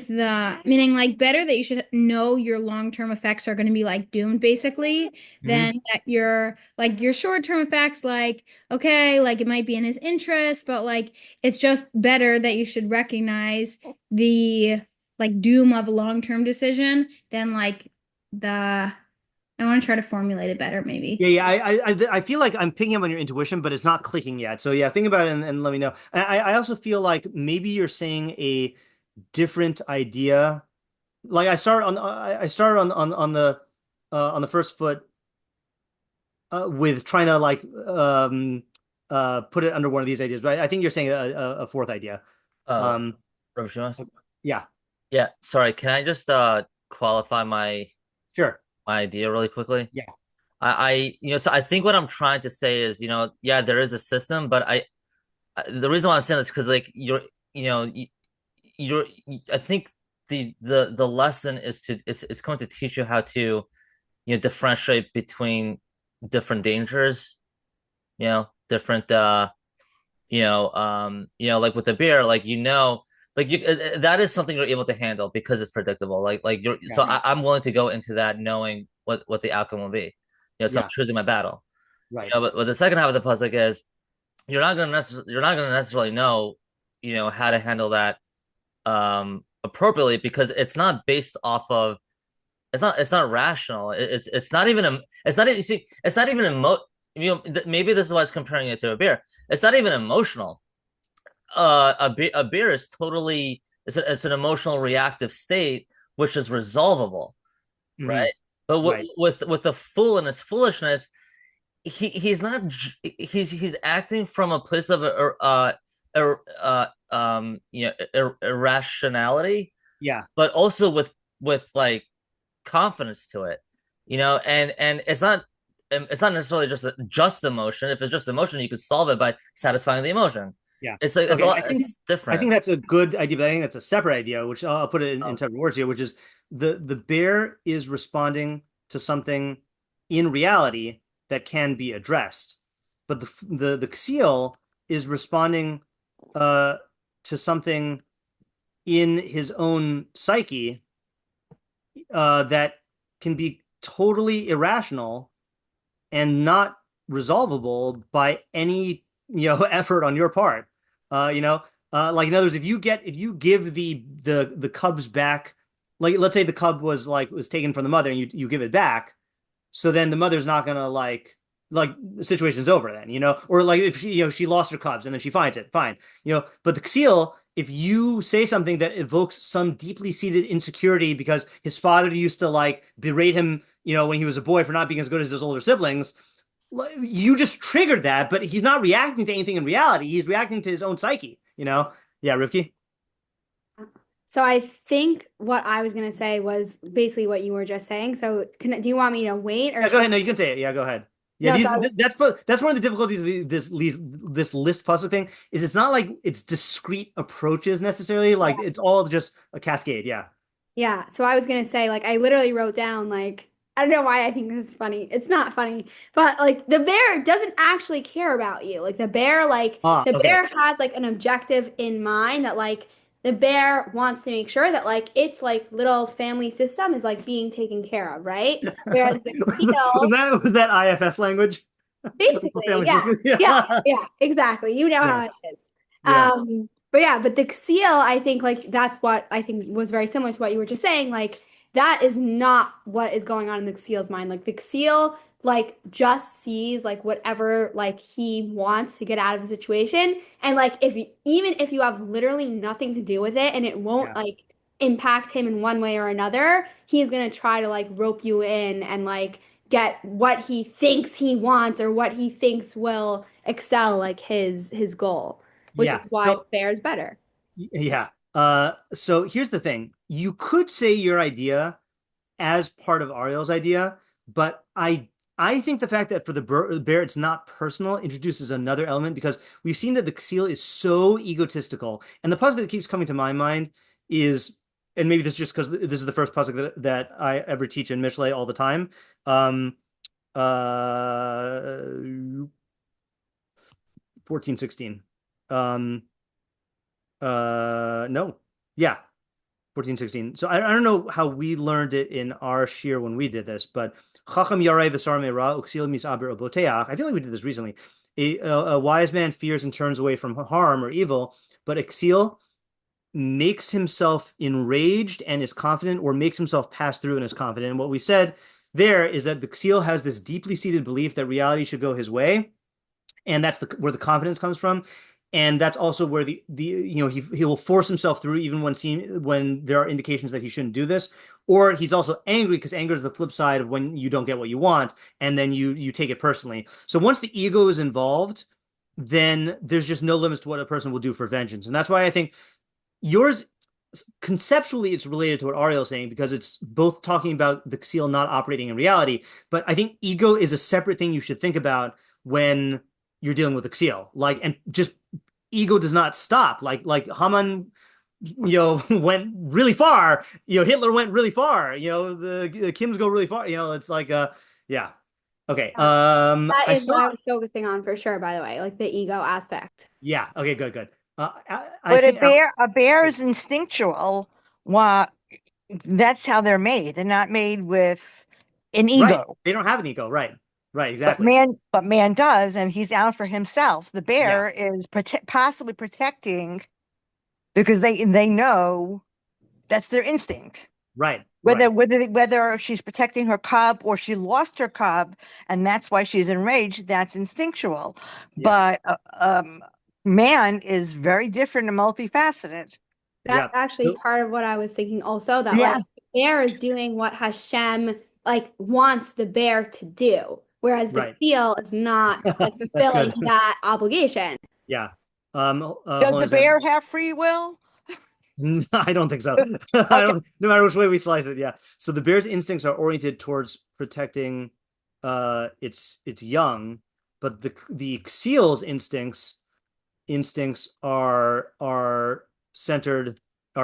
the meaning like better that you should know your long-term effects are going to be like doomed basically than that your like your short-term effects like okay, like it might be in his interest, but like it's just better that you should recognize the like doom of a long-term decision than like the I want to try to formulate it better maybe. Yeah. I feel like I'm picking up on your intuition, but it's not clicking yet. So yeah, think about it and let me know. I also feel like maybe you're saying a different idea. Like I started on the first foot with trying to like put it under one of these ideas, but I think you're saying a fourth idea. Uh, Um, Roshima? yeah, Yeah, sorry, can I just qualify my sure. idea really quickly? Yeah. So I think what I'm trying to say is, yeah, there is a system, but the reason why I'm saying this because like you know, you're I think the lesson is it's going to teach you how to, differentiate between different dangers, different like with the beer, like like that is something you're able to handle because it's predictable. Like you're so I'm willing to go into that knowing what the outcome will be. So I'm choosing my battle. Right. But the second half of the pasuk is you're not gonna necessarily know, how to handle that appropriately because it's not based off of it's not rational. It's not even it's not you see it's not even maybe this is why it's comparing it to a beer. It's not even emotional. A beer is totally it's an emotional reactive state which is resolvable, right? But with the fool and his foolishness, he's not he's acting from a place of irrationality, but also with like confidence to it, and it's not necessarily just emotion. If it's just emotion, you could solve it by satisfying the emotion. Yeah, it's like it's different. I think that's a good idea, but I think that's a separate idea, which I'll put it in separate words here, which is the bear is responding to something in reality that can be addressed, but the seal is responding to something in his own psyche that can be totally irrational and not resolvable by any effort on your part. Like in other words, if you give the cubs back, like let's say the cub was taken from the mother and you give it back, so then the mother's not gonna like the situation's over then, or like if she lost her cubs and then she finds it, fine, but the seal, if you say something that evokes some deeply seated insecurity because his father used to like berate him, when he was a boy for not being as good as his older siblings, you just triggered that, but he's not reacting to anything in reality. He's reacting to his own psyche, Yeah, Rivki? So I think what I was gonna say was basically what you were just saying. So do you want me to wait or Yeah, go ahead. No, you can say it. Yeah, go ahead. Yeah, No, that's one of the difficulties of this list puzzle thing is it's not like it's discrete approaches necessarily. Like it's all just a cascade. Yeah. Yeah, so I was gonna say, like, I literally wrote down, like, I don't know why I think this is funny. It's not funny, but like the bear doesn't actually care about you. Like the bear, the Okay. bear has like an objective in mind that like the bear wants to make sure that like its like little family system is like being taken care of, right? Whereas the seal, Was that IFS language? basically, Family yeah, system? yeah, exactly. You know Yeah. how it is. Yeah. But the seal, I think like that's what I think was very similar to what you were just saying. Like that is not what is going on in the seal's mind. Like the seal like just sees like whatever like he wants to get out of the situation. And like even if you have literally nothing to do with it and it won't like impact him in one way or another, he's gonna try to like rope you in and like get what he thinks he wants or what he thinks will excel like his goal, which is Yeah. why the bear is better. Yeah. So here's the thing. You could say your idea as part of Ariel's idea, but I think the fact that for the bear it's not personal introduces another element because we've seen that the seal is so egotistical. And the puzzle that keeps coming to my mind is, and maybe this is just because this is the first puzzle that I ever teach in Mishlei all the time. 1416. No. Yeah. 1416. So I don't know how we learned it in our shiur when we did this, but Chacham Yarei V'Sar Meira Uksil Misaber Oboteach. I feel like we did this recently. A wise man fears and turns away from harm or evil, but Iksil makes himself enraged and is confident, or makes himself pass through and is confident. And what we said there is that the Iksil has this deeply seated belief that reality should go his way, and that's where the confidence comes from. And that's also where the he will force himself through even when there are indications that he shouldn't do this. Or he's also angry because anger is the flip side of when you don't get what you want, and then you take it personally. So once the ego is involved, then there's just no limits to what a person will do for vengeance. And that's why I think yours conceptually it's related to what Ariel's saying because it's both talking about the seal not operating in reality, but I think ego is a separate thing you should think about when you're dealing with the seal. Like, and just ego does not stop. Like Haman, went really far. Hitler went really far. The Kims go really far. It's like yeah. Okay. That I is what I saw. was focusing on for sure, by the way, like the ego aspect. Yeah. Okay. Good. I But think a bear is instinctual. That's how they're made. They're not made with an ego. Right. They don't have an ego. Right. Exactly. But man does, and he's out for himself. The bear is possibly protecting because they know that's their instinct. Right. Whether she's protecting her cub or she lost her cub, and that's why she's enraged, that's instinctual. Yeah. But man is very different and multifaceted. That's actually part of what I was thinking also, that like the bear is doing what Hashem like wants the bear to do, whereas the seal is not like fulfilling that obligation. Yeah. Does the bear have free will? I don't think so. No matter which way we slice it, yeah. So the bear's instincts are oriented towards protecting its young, but the seal's instincts are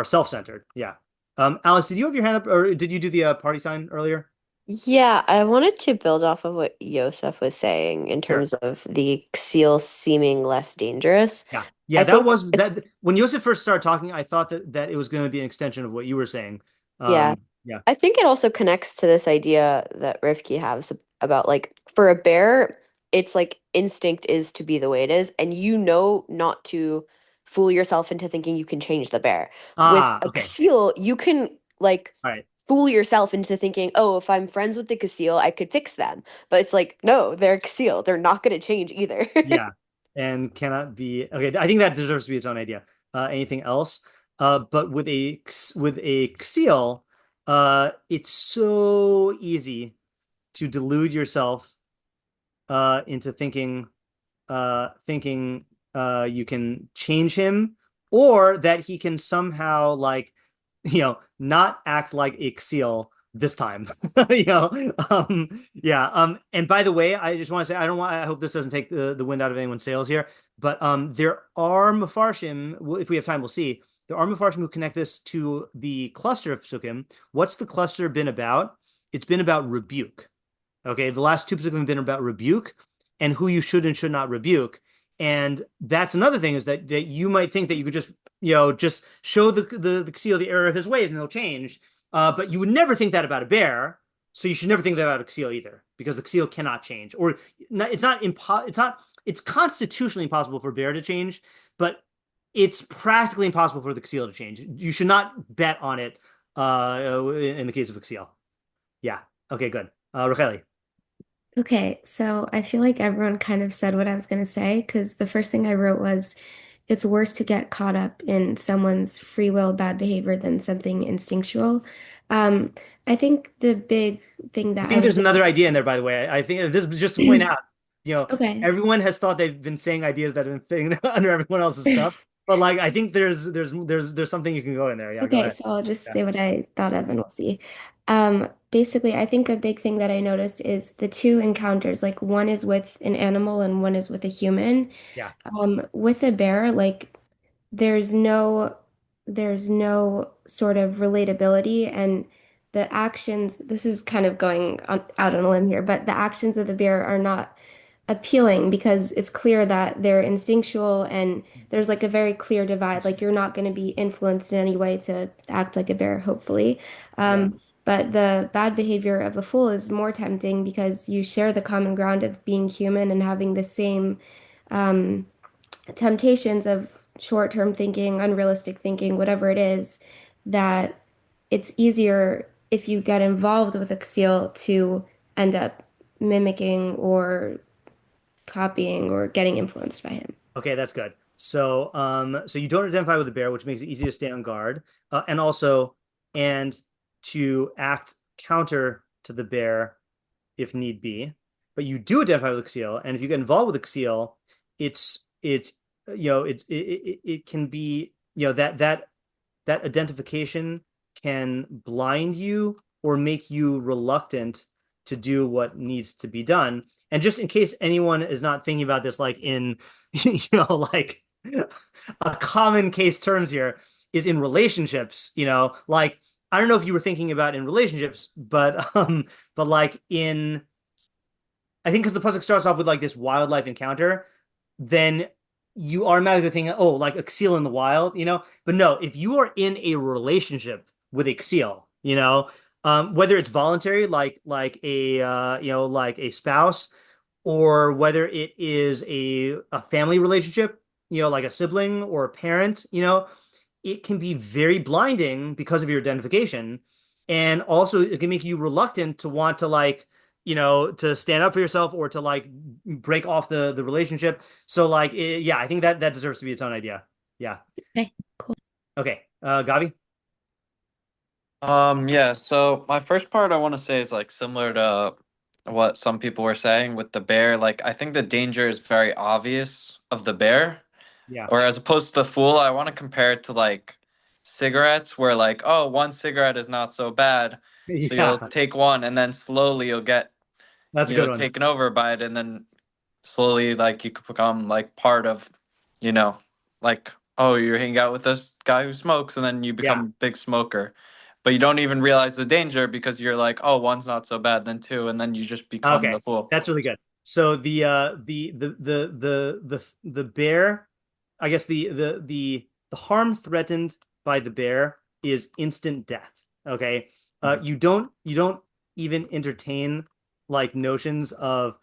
self-centered. Yeah. Alex, did you have your hand up, or did you do the party sign earlier? Yeah, I wanted to build off of what Yosef was saying in terms of the seal seeming less dangerous. Yeah, that was that when Yosef first started talking, I thought that it was going to be an extension of what you were saying. Yeah. I think it also connects to this idea that Rivki has about like for a bear, it's like instinct is to be the way it is, and not to fool yourself into thinking you can change the bear. With a seal, you can like fool yourself into thinking, oh, if I'm friends with the Kasil, I could fix them. But it's like, no, they're a Kasil. They're not going to change either. Yeah. And cannot be okay. I think that deserves to be its own idea. Anything else? But with a Kasil, it's so easy to delude yourself into thinking you can change him, or that he can somehow like not act like a seal this time. And by the way, I just want to say, I hope this doesn't take the wind out of anyone's sails here, but there are Mefarshim, if we have time, we'll see. There are Mefarshim who connect this to the cluster of psukim. What's the cluster been about? It's been about rebuke. Okay, the last two psukim have been about rebuke and who you should and should not rebuke. And that's another thing, is that you might think that you could just show the seal the error of his ways and he'll change. But you would never think that about a bear, so you should never think that about a seal either, because the seal cannot change. Or it's constitutionally impossible for a bear to change, but it's practically impossible for the seal to change. You should not bet on it in the case of a seal. Yeah. Okay, good. Racheli. Okay, so I feel like everyone kind of said what I was going to say, because the first thing I wrote was, it's worse to get caught up in someone's free will bad behavior than something instinctual. I think the big thing that I think there's another idea in there, by the way. I think this is just to point out, Okay. everyone has thought they've been saying ideas that have been fitting under everyone else's stuff. But like, I think there's something you can go in there. Yeah, go Okay, ahead. so I'll just say what I thought of and we'll see. Basically, I think a big thing that I noticed is the two encounters, like one is with an animal and one is with a human. Yeah. With a bear, like there's no sort of relatability, and the actions, this is kind of going out on a limb here, but the actions of the bear are not appealing because it's clear that they're instinctual and there's like a very clear divide. Like you're not going to be influenced in any way to act like a bear, hopefully. But the bad behavior of a fool is more tempting because you share the common ground of being human and having the same temptations of short-term thinking, unrealistic thinking, whatever it is, that it's easier if you get involved with a seal to end up mimicking or copying or getting influenced by him. Okay, that's good. So, so you don't identify with the bear, which makes it easy to stay on guard, and to act counter to the bear if need be. But you do identify with the seal, and if you get involved with the seal, it can be that identification can blind you or make you reluctant to do what needs to be done. And just in case anyone is not thinking about this, like in, like a common case terms here is in relationships, like, I don't know if you were thinking about in relationships, but like I think because the pasuk starts off with like this wildlife encounter, then you automatically think, oh, like a seal in the wild, but no, if you are in a relationship with a seal, whether it's voluntary, like a like a spouse, or whether it is a family relationship, like a sibling or a parent, it can be very blinding because of your identification, and also it can make you reluctant to want to to stand up for yourself or to like break off the relationship. So like, I think that deserves to be its own idea. Yeah. Okay, cool. Okay, Gavi. Yeah, so my first part I want to say is like similar to what some people were saying with the bear. Like, I think the danger is very obvious of the bear. Yeah. Or as opposed to the fool, I want to compare it to like cigarettes, where like, oh, one cigarette is not so bad. So you'll take one and then slowly you'll get That's a good one. taken over by it, and then slowly like you could become like part of, like, oh, you're hanging out with this guy who smokes, and then you become a big smoker. But you don't even realize the danger because you're like, oh, one's not so bad, then two, and then you just become the fool. That's really good. So the bear, I guess the harm threatened by the bear is instant death. Okay. You don't even entertain like notions of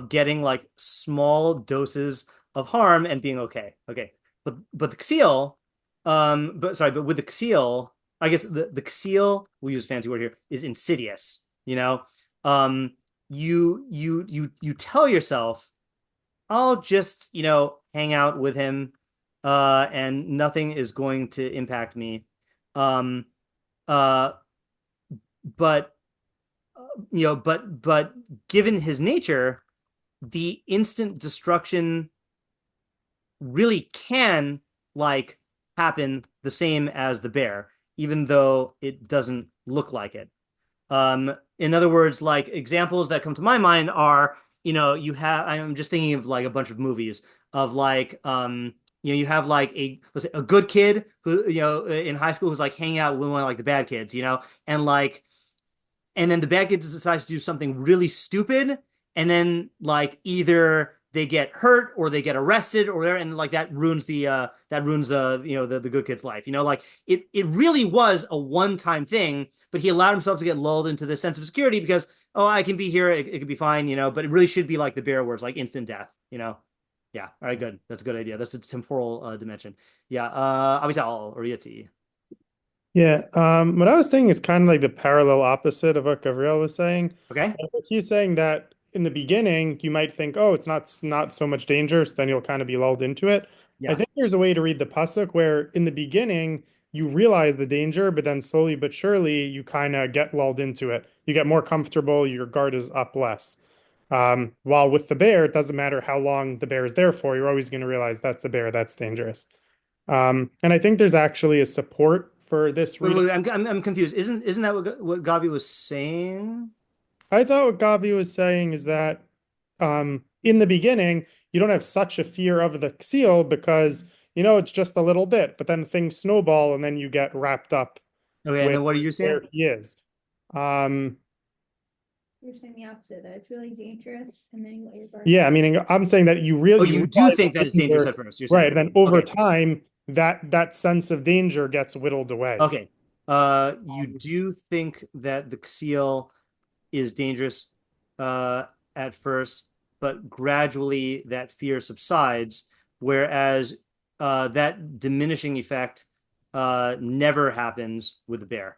getting like small doses of harm and being okay. Okay. But the seal, but with the seal, I guess the seal, we'll use a fancy word here, is insidious. You tell yourself, I'll just, hang out with him, and nothing is going to impact me. But given his nature, the instant destruction really can like happen the same as the bear. even though it doesn't look like it. In other words, like examples that come to my mind are, I'm just thinking of like a bunch of movies of like, you have like let's say a good kid who, in high school who's like hanging out with one of like the bad kids, and like, and then the bad kid decides to do something really stupid, and then like either they get hurt or they get arrested or whatever, and like that ruins the the good kid's life. Like it really was a one-time thing, but he allowed himself to get lulled into this sense of security because, oh, I can be here, it could be fine, but it really should be like the bear where it's like instant death. Yeah, all right, good. That's a good idea. That's a temporal dimension. Yeah, Avital or Yeti. Yeah, what I was thinking is kind of like the parallel opposite of what Gabriel was saying. Okay. He's saying that in the beginning, you might think, oh, it's not so much danger, so then you'll kind of be lulled into it. Yeah. I think there's a way to read the pasuk where in the beginning you realize the danger, but then slowly but surely you kind of get lulled into it. You get more comfortable, your guard is up less. While with the bear, it doesn't matter how long the bear is there for, you're always going to realize that's a bear, that's dangerous. And I think there's actually a support for this reading. Wait, I'm confused. Isn't that what Gavi was saying? I thought what Gavi was saying is that in the beginning, you don't have such a fear of the seal because it's just a little bit, but then things snowball and then you get wrapped up. Okay, and then what are you saying? Where he is. You're saying the opposite, that it's really dangerous, and then you let your guard. Yeah, meaning I'm saying that you really you do think that it's dangerous at first. You're saying. Right, and then over time, that sense of danger gets whittled away. Okay. You do think that the seal is dangerous at first, but gradually that fear subsides, whereas that diminishing effect never happens with the bear.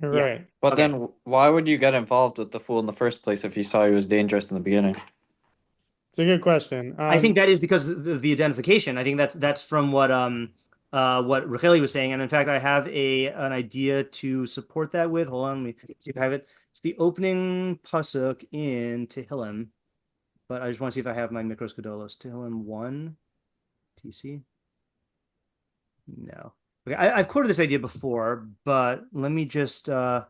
Right. Yeah. But then why would you get involved with the fool in the first place if you saw he was dangerous in the beginning? It's a good question. I think that is because of the identification. I think that's from what Racheli was saying, and in fact, I have an idea to support that with. Hold on, let me see if I have it. It's the opening pasuk in Tehillim, but I just want to see if I have my Mikros Gedolos. Tehillim 1, TC. No. Okay, I've quoted this idea before, but let me just I'll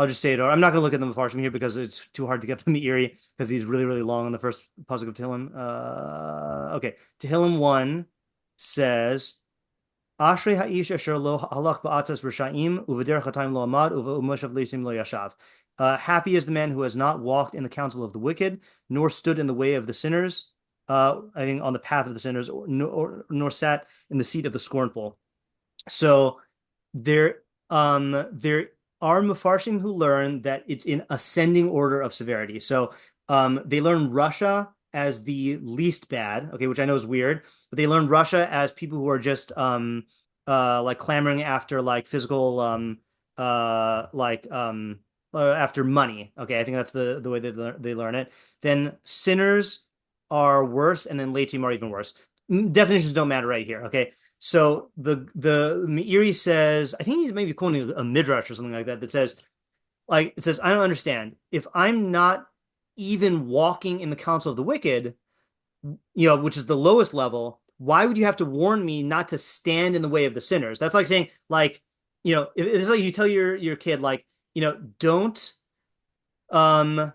just say it. I'm not going to look at them from here because it's too hard to get them eerie because he's really, really long on the first pasuk of Tehillim. Okay, Tehillim 1 says, Ashrei ha'ish asher lo halach ba'atzas risha'im uvederech hatayim lo amad uve'umashav leisim lo yashav. Happy is the man who has not walked in the counsel of the wicked, nor stood in the way of the sinners, I think on the path of the sinners, nor sat in the seat of the scornful. So there are Mefarshim who learn that it's in ascending order of severity. So they learn Russia as the least bad, okay, which I know is weird, but they learn Russia as people who are just like clamoring after like physical after money. Okay, I think that's the way they learn it. Then sinners are worse, and then Leitim are even worse. Definitions don't matter right here. Okay, so the Meiri says, I think he's maybe quoting a midrash or something like that says, I don't understand if I'm not even walking in the counsel of the wicked, which is the lowest level. Why would you have to warn me not to stand in the way of the sinners? That's like saying, like, it's like you tell your kid, like, don't what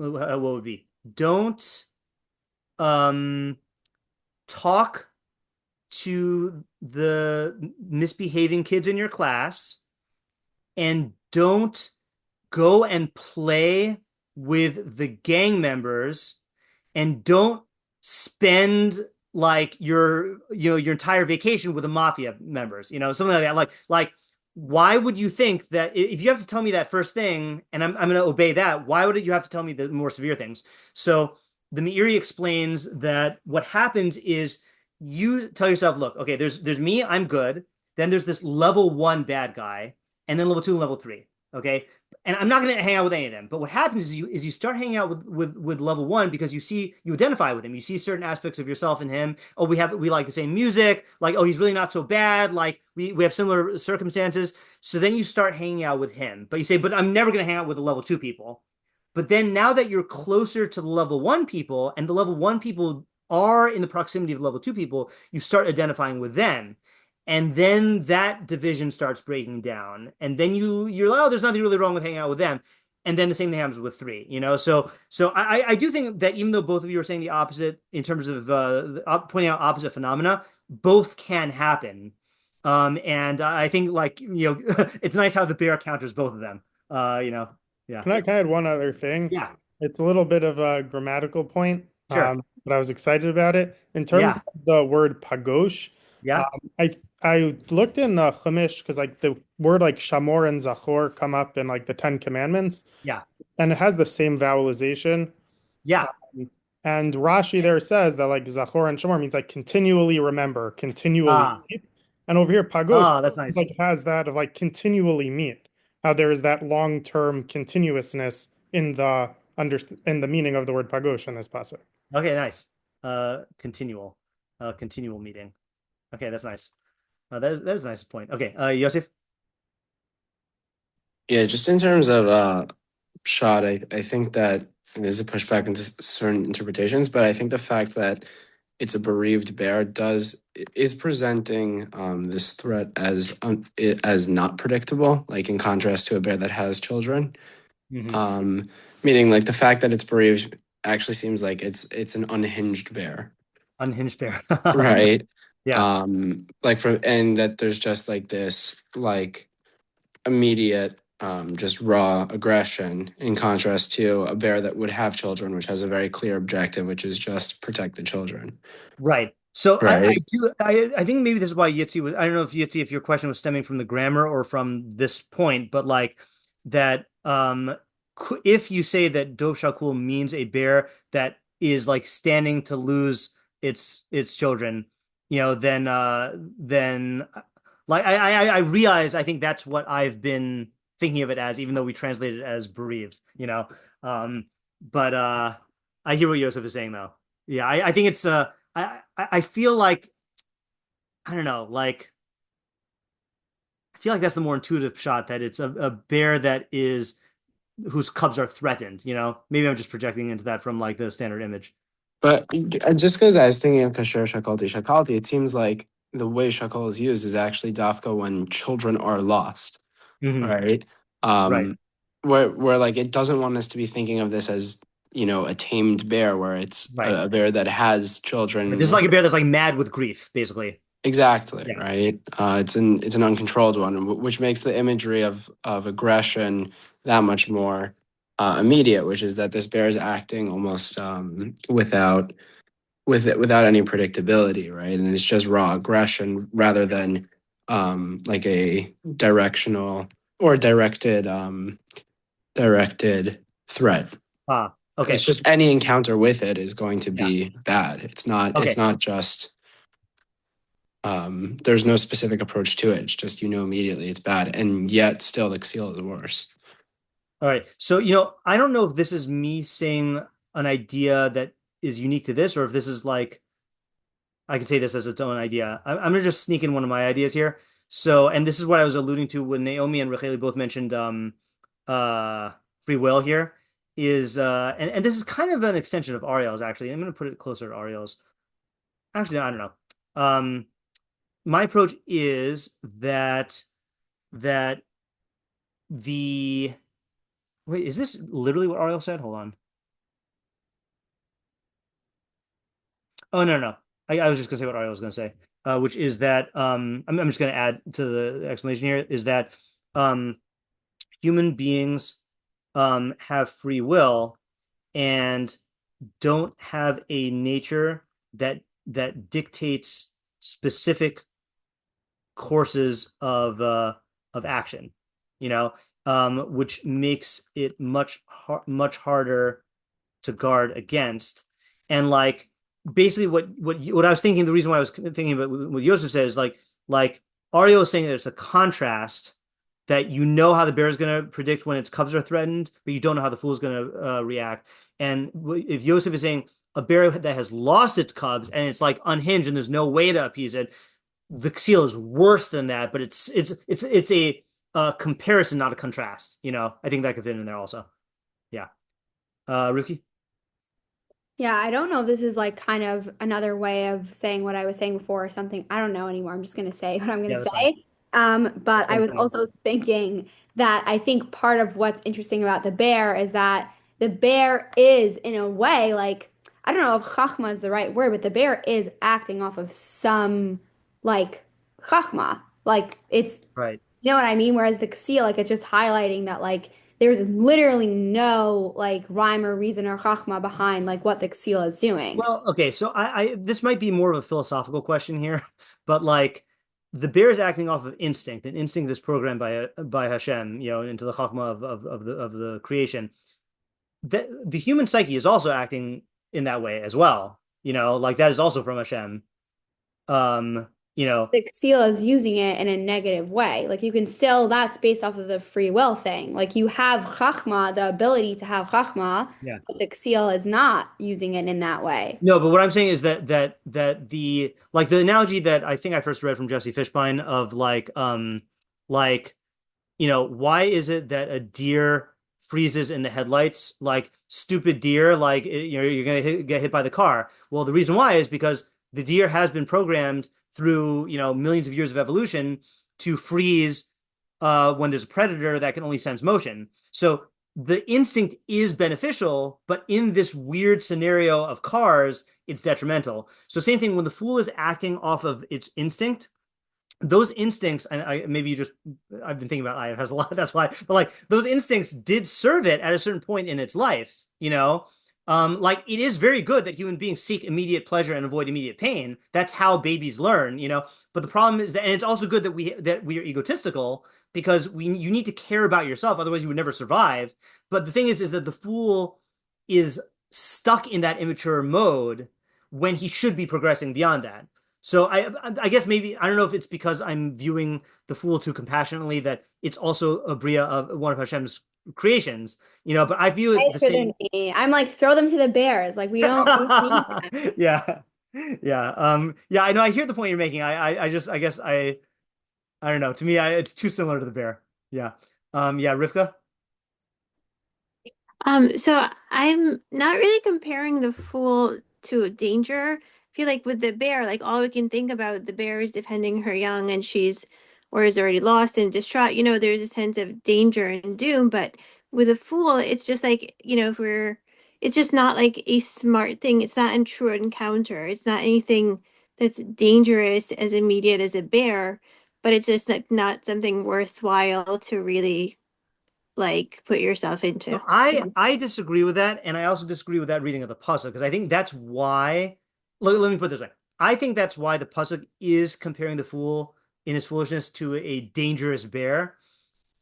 would it be? Don't talk to the misbehaving kids in your class, and don't go and play with the gang members, and don't spend like your entire vacation with the mafia members, something like that. Like why would you think that if you have to tell me that first thing and I'm going to obey that, why would you have to tell me the more severe things? So the Meiri explains that what happens is you tell yourself, look, okay, there's me, I'm good. Then there's this level 1 bad guy, and then level 2 and level 3. Okay, and I'm not going to hang out with any of them. But what happens is you start hanging out with level 1 because you identify with him. You see certain aspects of yourself in him. Oh, we like the same music. Like, oh, he's really not so bad. Like we have similar circumstances. So then you start hanging out with him. But you say, but I'm never going to hang out with the level 2 people. But then now that you're closer to the level 1 people, and the level 1 people are in the proximity of level 2 people, you start identifying with them. and then that division starts breaking down, and then you're like, oh, there's nothing really wrong with hanging out with them, and then the same thing happens with three, so I do think that even though both of you are saying the opposite in terms of pointing out opposite phenomena, both can happen. And I think it's nice how the bear counters both of them. Yeah. Can I add one other thing? Yeah. It's a little bit of a grammatical point, Sure. but I was excited about it. In terms Yeah. of the word pagosh, Yeah. I looked in the Chumash because like the word like shamor and zachor come up in like the Ten Commandments, Yeah. and it has the same vowelization. Yeah. And Rashi there says that like zachor and shamor means like continually remember, continually meet. And over here, pagosh That's nice. like has that of like continually meet. How there is that long-term continuousness in the meaning of the word pagosh in this pasuk. Okay, nice. Continual meeting. Okay, that's nice. That is a nice point. Okay, Yosef. Yeah, just in terms of shot, I think that there's a pushback into certain interpretations, but I think the fact that it's a bereaved bear is presenting this threat as not predictable, like in contrast to a bear that has children. Meaning like the fact that it's bereaved actually seems like it's an unhinged bear. Unhinged bear. Right. Yeah. And that there's just like this like immediate just raw aggression in contrast to a bear that would have children, which has a very clear objective, which is just protect the children. Right. So Right. I think maybe this is why Yitzi was, I don't know if Yitzi, if your question was stemming from the grammar or from this point, but like that if you say that dov shakul means a bear that is like standing to lose its children, then like I realize I think that's what I've been thinking of it as, even though we translate it as bereaved, but I hear what Yosef is saying though. Yeah, I think it's I feel like I don't know, like I feel like that's the more intuitive shot, that it's a bear that is whose cubs are threatened, Maybe I'm just projecting into that from like the standard image. But just because I was thinking of kasher shakalti, it seems like the way shakal is used is actually dafka when children are lost, right? Right. Where like it doesn't want us to be thinking of this as a tamed bear, where it's Right. a bear that has children. This is like a bear that's like mad with grief, basically. Exactly, Yeah. right. It's an uncontrolled one, which makes the imagery of aggression that much more immediate, which is that this bear is acting almost without any predictability, right? And it's just raw aggression rather than like a directional or directed threat. Okay. It's just any encounter with it is going to be bad. It's not. Okay. It's not just. There's no specific approach to it. It's just immediately it's bad, and yet still the seal is worse. All right. So, I don't know if this is me saying an idea that is unique to this, or if this is like, I can say this as its own idea. I'm gonna just sneak in one of my ideas here. So, and this is what I was alluding to when Naomi and Racheli both mentioned free will here, is and this is kind of an extension of Ariel's, actually. I'm gonna put it closer to Ariel's. Actually, I don't know. My approach is that the wait, is this literally what Ariel said? Hold on. Oh, no. I was just gonna say what Ariel was gonna say, which is that I'm just gonna add to the explanation here, is that human beings have free will and don't have a nature that dictates specific courses of action, which makes it much harder to guard against. And like basically what I was thinking, the reason why I was thinking about what Yosef said is like Ariel is saying that it's a contrast, that how the bear is going to predict when its cubs are threatened, but you don't know how the fool is going to react. And if Yosef is saying a bear that has lost its cubs and it's like unhinged and there's no way to appease it, the seal is worse than that, but it's a comparison, not a contrast. I think that could fit in there also. Yeah. Ruki? Yeah, I don't know if this is like kind of another way of saying what I was saying before or something. I don't know anymore. I'm just going to say what I'm going Yeah, to that's fine. say. But I Same was thing. also thinking that I think part of what's interesting about the bear is that the bear is, in a way, like, I don't know if chachma is the right word, but the bear is acting off of some like chachma. Like it's, Right. you know what I mean? Whereas the seal, like, it's just highlighting that, like, there's literally no like rhyme or reason or chachma behind like what the seal is doing. Well, okay, so I this might be more of a philosophical question here, but like the bear is acting off of instinct, and instinct is programmed by Hashem, into the chachma of the creation. The human psyche is also acting in that way as well, like that is also from Hashem. Um, you know, The seal is using it in a negative way. Like you can still, that's based off of the free will thing. Like you have chachma, the ability to have chachma, yeah. but the seal is not using it in that way. No, but what I'm saying is that the like the analogy that I think I first read from Jesse Fishbein of like why is it that a deer freezes in the headlights? Like stupid deer, like you're gonna get hit by the car. Well, the reason why is because the deer has been programmed through millions of years of evolution to freeze when there's a predator that can only sense motion. So the instinct is beneficial, but in this weird scenario of cars, it's detrimental. So same thing when the fool is acting off of its instinct, those instincts, and I've been thinking about I has a lot, that's why, but like those instincts did serve it at a certain point in its life, like it is very good that human beings seek immediate pleasure and avoid immediate pain. That's how babies learn, but the problem is that, and it's also good that we are egotistical because you need to care about yourself, otherwise you would never survive. But the thing is that the fool is stuck in that immature mode when he should be progressing beyond that. So I guess maybe I don't know if it's because I'm viewing the fool too compassionately that it's also a bria of one of Hashem's creations, but I view it the Nicer than same. me. I'm like, throw them to the bears. Like we don't need them. Yeah, yeah. I know. I hear the point you're making. I guess I don't know. To me, it's too similar to the bear. Yeah. Yeah. Rivka. So I'm not really comparing the fool to a danger. I feel like with the bear, like all we can think about, the bear is defending her young and she's or is already lost and distraught. There's a sense of danger and doom, but with a fool, it's just like, if it's just not like a smart thing. It's not a true encounter. It's not anything that's dangerous as immediate as a bear, but it's just like not something worthwhile to really like put yourself into. So I disagree with that, and I also disagree with that reading of the pasuk because I think that's why. Let me put it this way. I think that's why the pasuk is comparing the fool in his foolishness to a dangerous bear.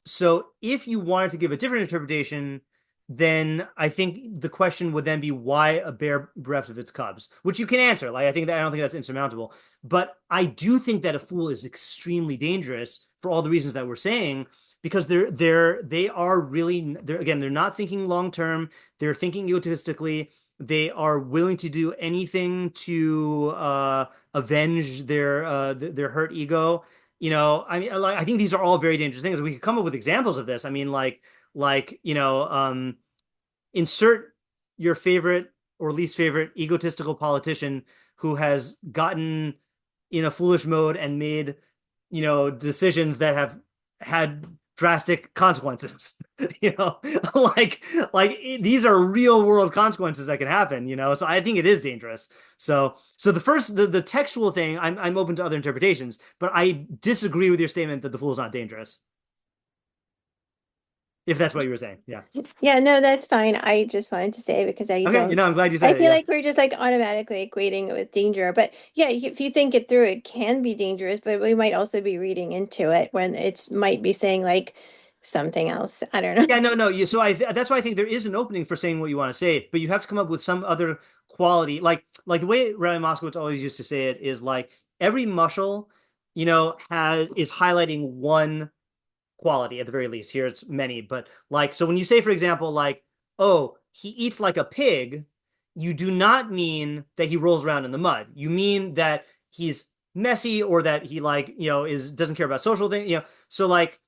So if you wanted to give a different interpretation, then I think the question would then be why a bear bereft of its cubs, which you can answer. Like I don't think that's insurmountable. But I do think that a fool is extremely dangerous for all the reasons that we're saying, because they are really they're not thinking long term. They're thinking egotistically. They are willing to do anything to avenge their hurt ego. I mean, like, I think these are all very dangerous things. We could come up with examples of this. I mean, insert your favorite or least favorite egotistical politician who has gotten in a foolish mode and made, decisions that have had drastic consequences. you know, these are real world consequences that can happen. So I think it is dangerous. So the textual thing, I'm open to other interpretations, but I disagree with your statement that the fool is not dangerous. If that's what you were saying, yeah. Yeah, no, that's fine. I just wanted to say because I Okay, don't. I'm glad you I said it. feel Yeah. like we're just like automatically equating it with danger. But yeah, if you think it through, it can be dangerous, but we might also be reading into it when it might be saying like something else. I don't know. Yeah, no. So that's why I think there is an opening for saying what you want to say, but you have to come up with some other quality. Like the way Rabbi Moskowitz always used to say it is like every mashal, is highlighting one quality at the very least. Here it's many, but like so when you say, for example, like, oh, he eats like a pig, you do not mean that he rolls around in the mud. You mean that he's messy or that he is doesn't care about social things. So like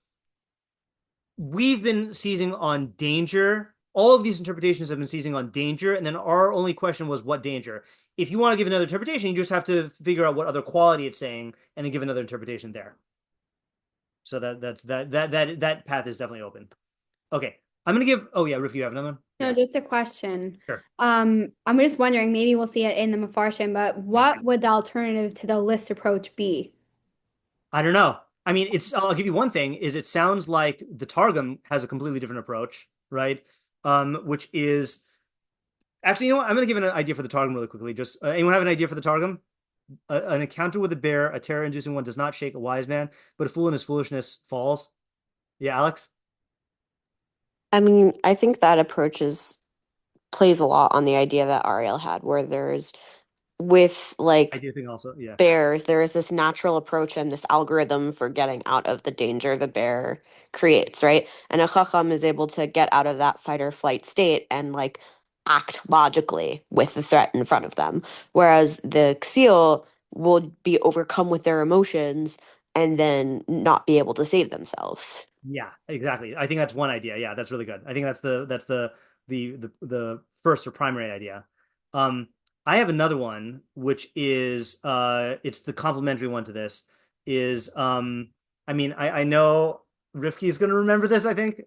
we've been seizing on danger all of these interpretations have been seizing on danger, and then our only question was what danger. If you want to give another interpretation, you just have to figure out what other quality it's saying, and then give another interpretation there. So that path is definitely open. Okay, I'm gonna give. Oh yeah, Rif, you have another one? No, just a question. Sure. I'm just wondering, maybe we'll see it in the Mefarshim, but what would the alternative to the list approach be? I don't know. I mean, I'll give you one thing, is it sounds like the Targum has a completely different approach, right? Which is actually, you know what? I'm gonna give an idea for the Targum really quickly. Just anyone have an idea for the Targum? An encounter with a bear, a terror-inducing one, does not shake a wise man, but a fool in his foolishness falls. Yeah, Alex? I mean, I think that plays a lot on the idea that Ariel had, where there's with I do think also, yeah. bears, there is this natural approach and this algorithm for getting out of the danger the bear creates, right? And a chacham is able to get out of that fight or flight state and like act logically with the threat in front of them. Whereas the ksil will be overcome with their emotions and then not be able to save themselves. Yeah, exactly. I think that's one idea. Yeah, that's really good. I think that's the first or primary idea. I have another one, which is it's the complementary one to this, is I mean, I know Rifki is gonna remember this, I think.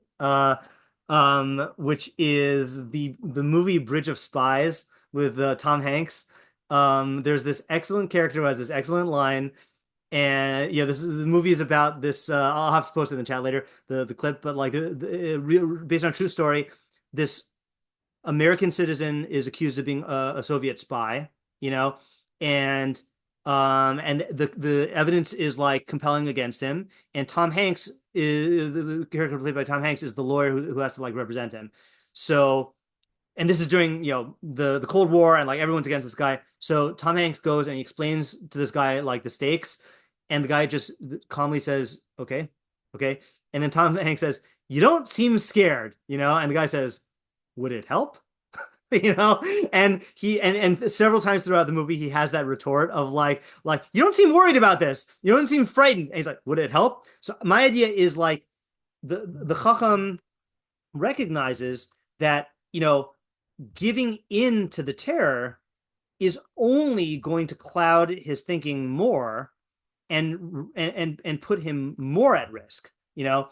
Which is the movie Bridge of Spies with Tom Hanks. There's this excellent character who has this excellent line. And yeah, the movie is about this. I'll have to post it in the chat later, the clip. But like, based on a true story, this American citizen is accused of being a Soviet spy. You know, and the evidence is like compelling against him. And Tom Hanks is the character played by Tom Hanks is the lawyer who has to like represent him. So. And this is during, you know, the Cold War, and like everyone's against this guy. So Tom Hanks goes and he explains to this guy like the stakes, and the guy just calmly says, "Okay, okay." And then Tom Hanks says, "You don't seem scared," you know. And the guy says, "Would it help?" You know. And he and several times throughout the movie he has that retort of like you don't seem worried about this. You don't seem frightened. And he's like, "Would it help?" So my idea is like the Chacham recognizes that, you know, giving in to the terror is only going to cloud his thinking more and put him more at risk. You know,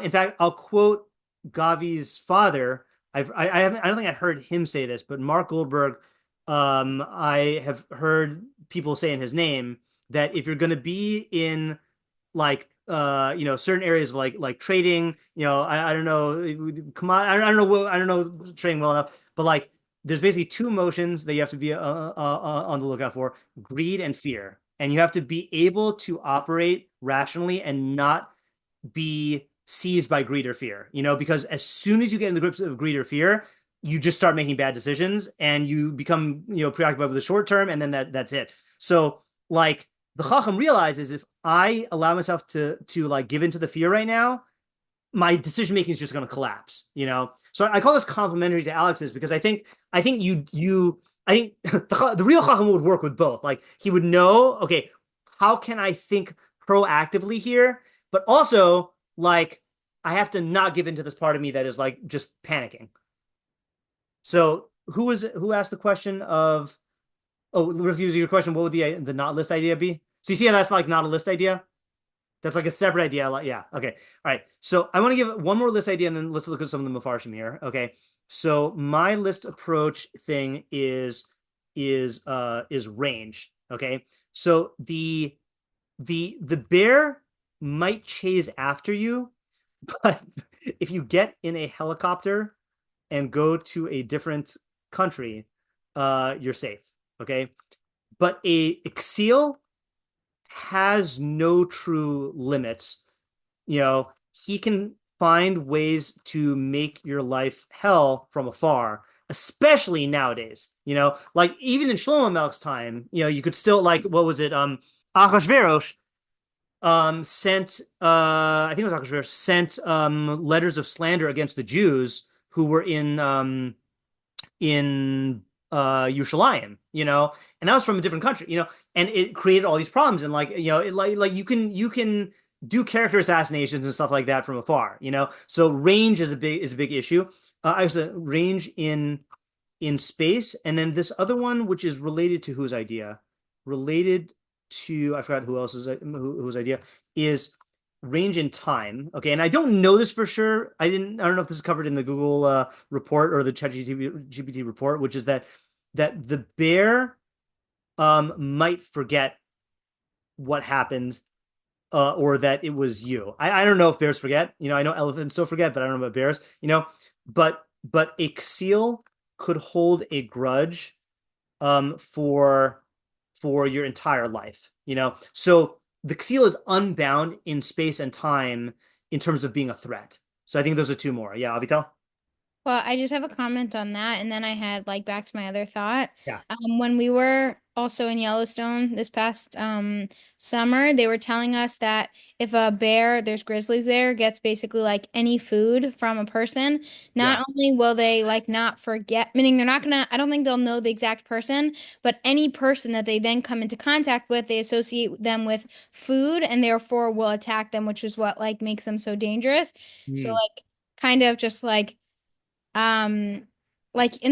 in fact, I'll quote Gavi's father. I don't think I heard him say this, but Mark Goldberg. I have heard people say in his name that if you're going to be in like you know, certain areas of like trading, you know, I don't know, come on, I don't know trading well enough, but like there's basically two emotions that you have to be on the lookout for: greed and fear. And you have to be able to operate rationally and not be seized by greed or fear, you know, because as soon as you get in the grips of greed or fear, you just start making bad decisions and you become, you know, preoccupied with the short term, and then that's it. So like the Chacham realizes, if I allow myself to like give into the fear right now, my decision making is just going to collapse, you know. So I call this complementary to Alex's, because I think the real Chacham would work with both. Like he would know, okay, how can I think proactively here, but also like I have to not give into this part of me that is like just panicking. So who asked the question of? Oh, refuse your question. What would the not list idea be? So you see how that's like not a list idea? That's like a separate idea. Like, yeah. Okay. All right. So I want to give one more list idea, and then let's look at some of the Mefarshim here. Okay. So my list approach thing is range. Okay. So the bear might chase after you, but if you get in a helicopter and go to a different country, you're safe. Okay. But a ksil has no true limits. You know, he can find ways to make your life hell from afar, especially nowadays. You know, like even in Shlomo Melech's time, you know, you could still like, what was it? Achashverosh sent I think it was Achashverosh sent letters of slander against the Jews who were in Yerushalayim, you know, and that was from a different country, you know, and it created all these problems. And like, you know, it like you can do character assassinations and stuff like that from afar, you know. So range is a big issue. I was range in space, and then this other one, which is related to whose idea? Related to, I forgot who else's whose idea is range in time. Okay, and I don't know this for sure. I don't know if this is covered in the Google report or the ChatGPT report, which is that the bear might forget what happened, or that it was you. I don't know if bears forget. I know elephants don't forget, but I don't know about bears. But a seal could hold a grudge for your entire life. So the seal is unbound in space and time in terms of being a threat. So I think those are two more. Yeah, Avital? Well, I just have a comment on that, and then I had like back to my other thought. Yeah. When we were also in Yellowstone this past summer, they were telling us that if a bear, there's grizzlies there, gets basically like any food from a person, not only will they like not forget, meaning they're not gonna, I don't think they'll know the exact person, but any person that they then come into contact with, they associate them with food and therefore will attack them, which is what like makes them so dangerous. So like kind of just like in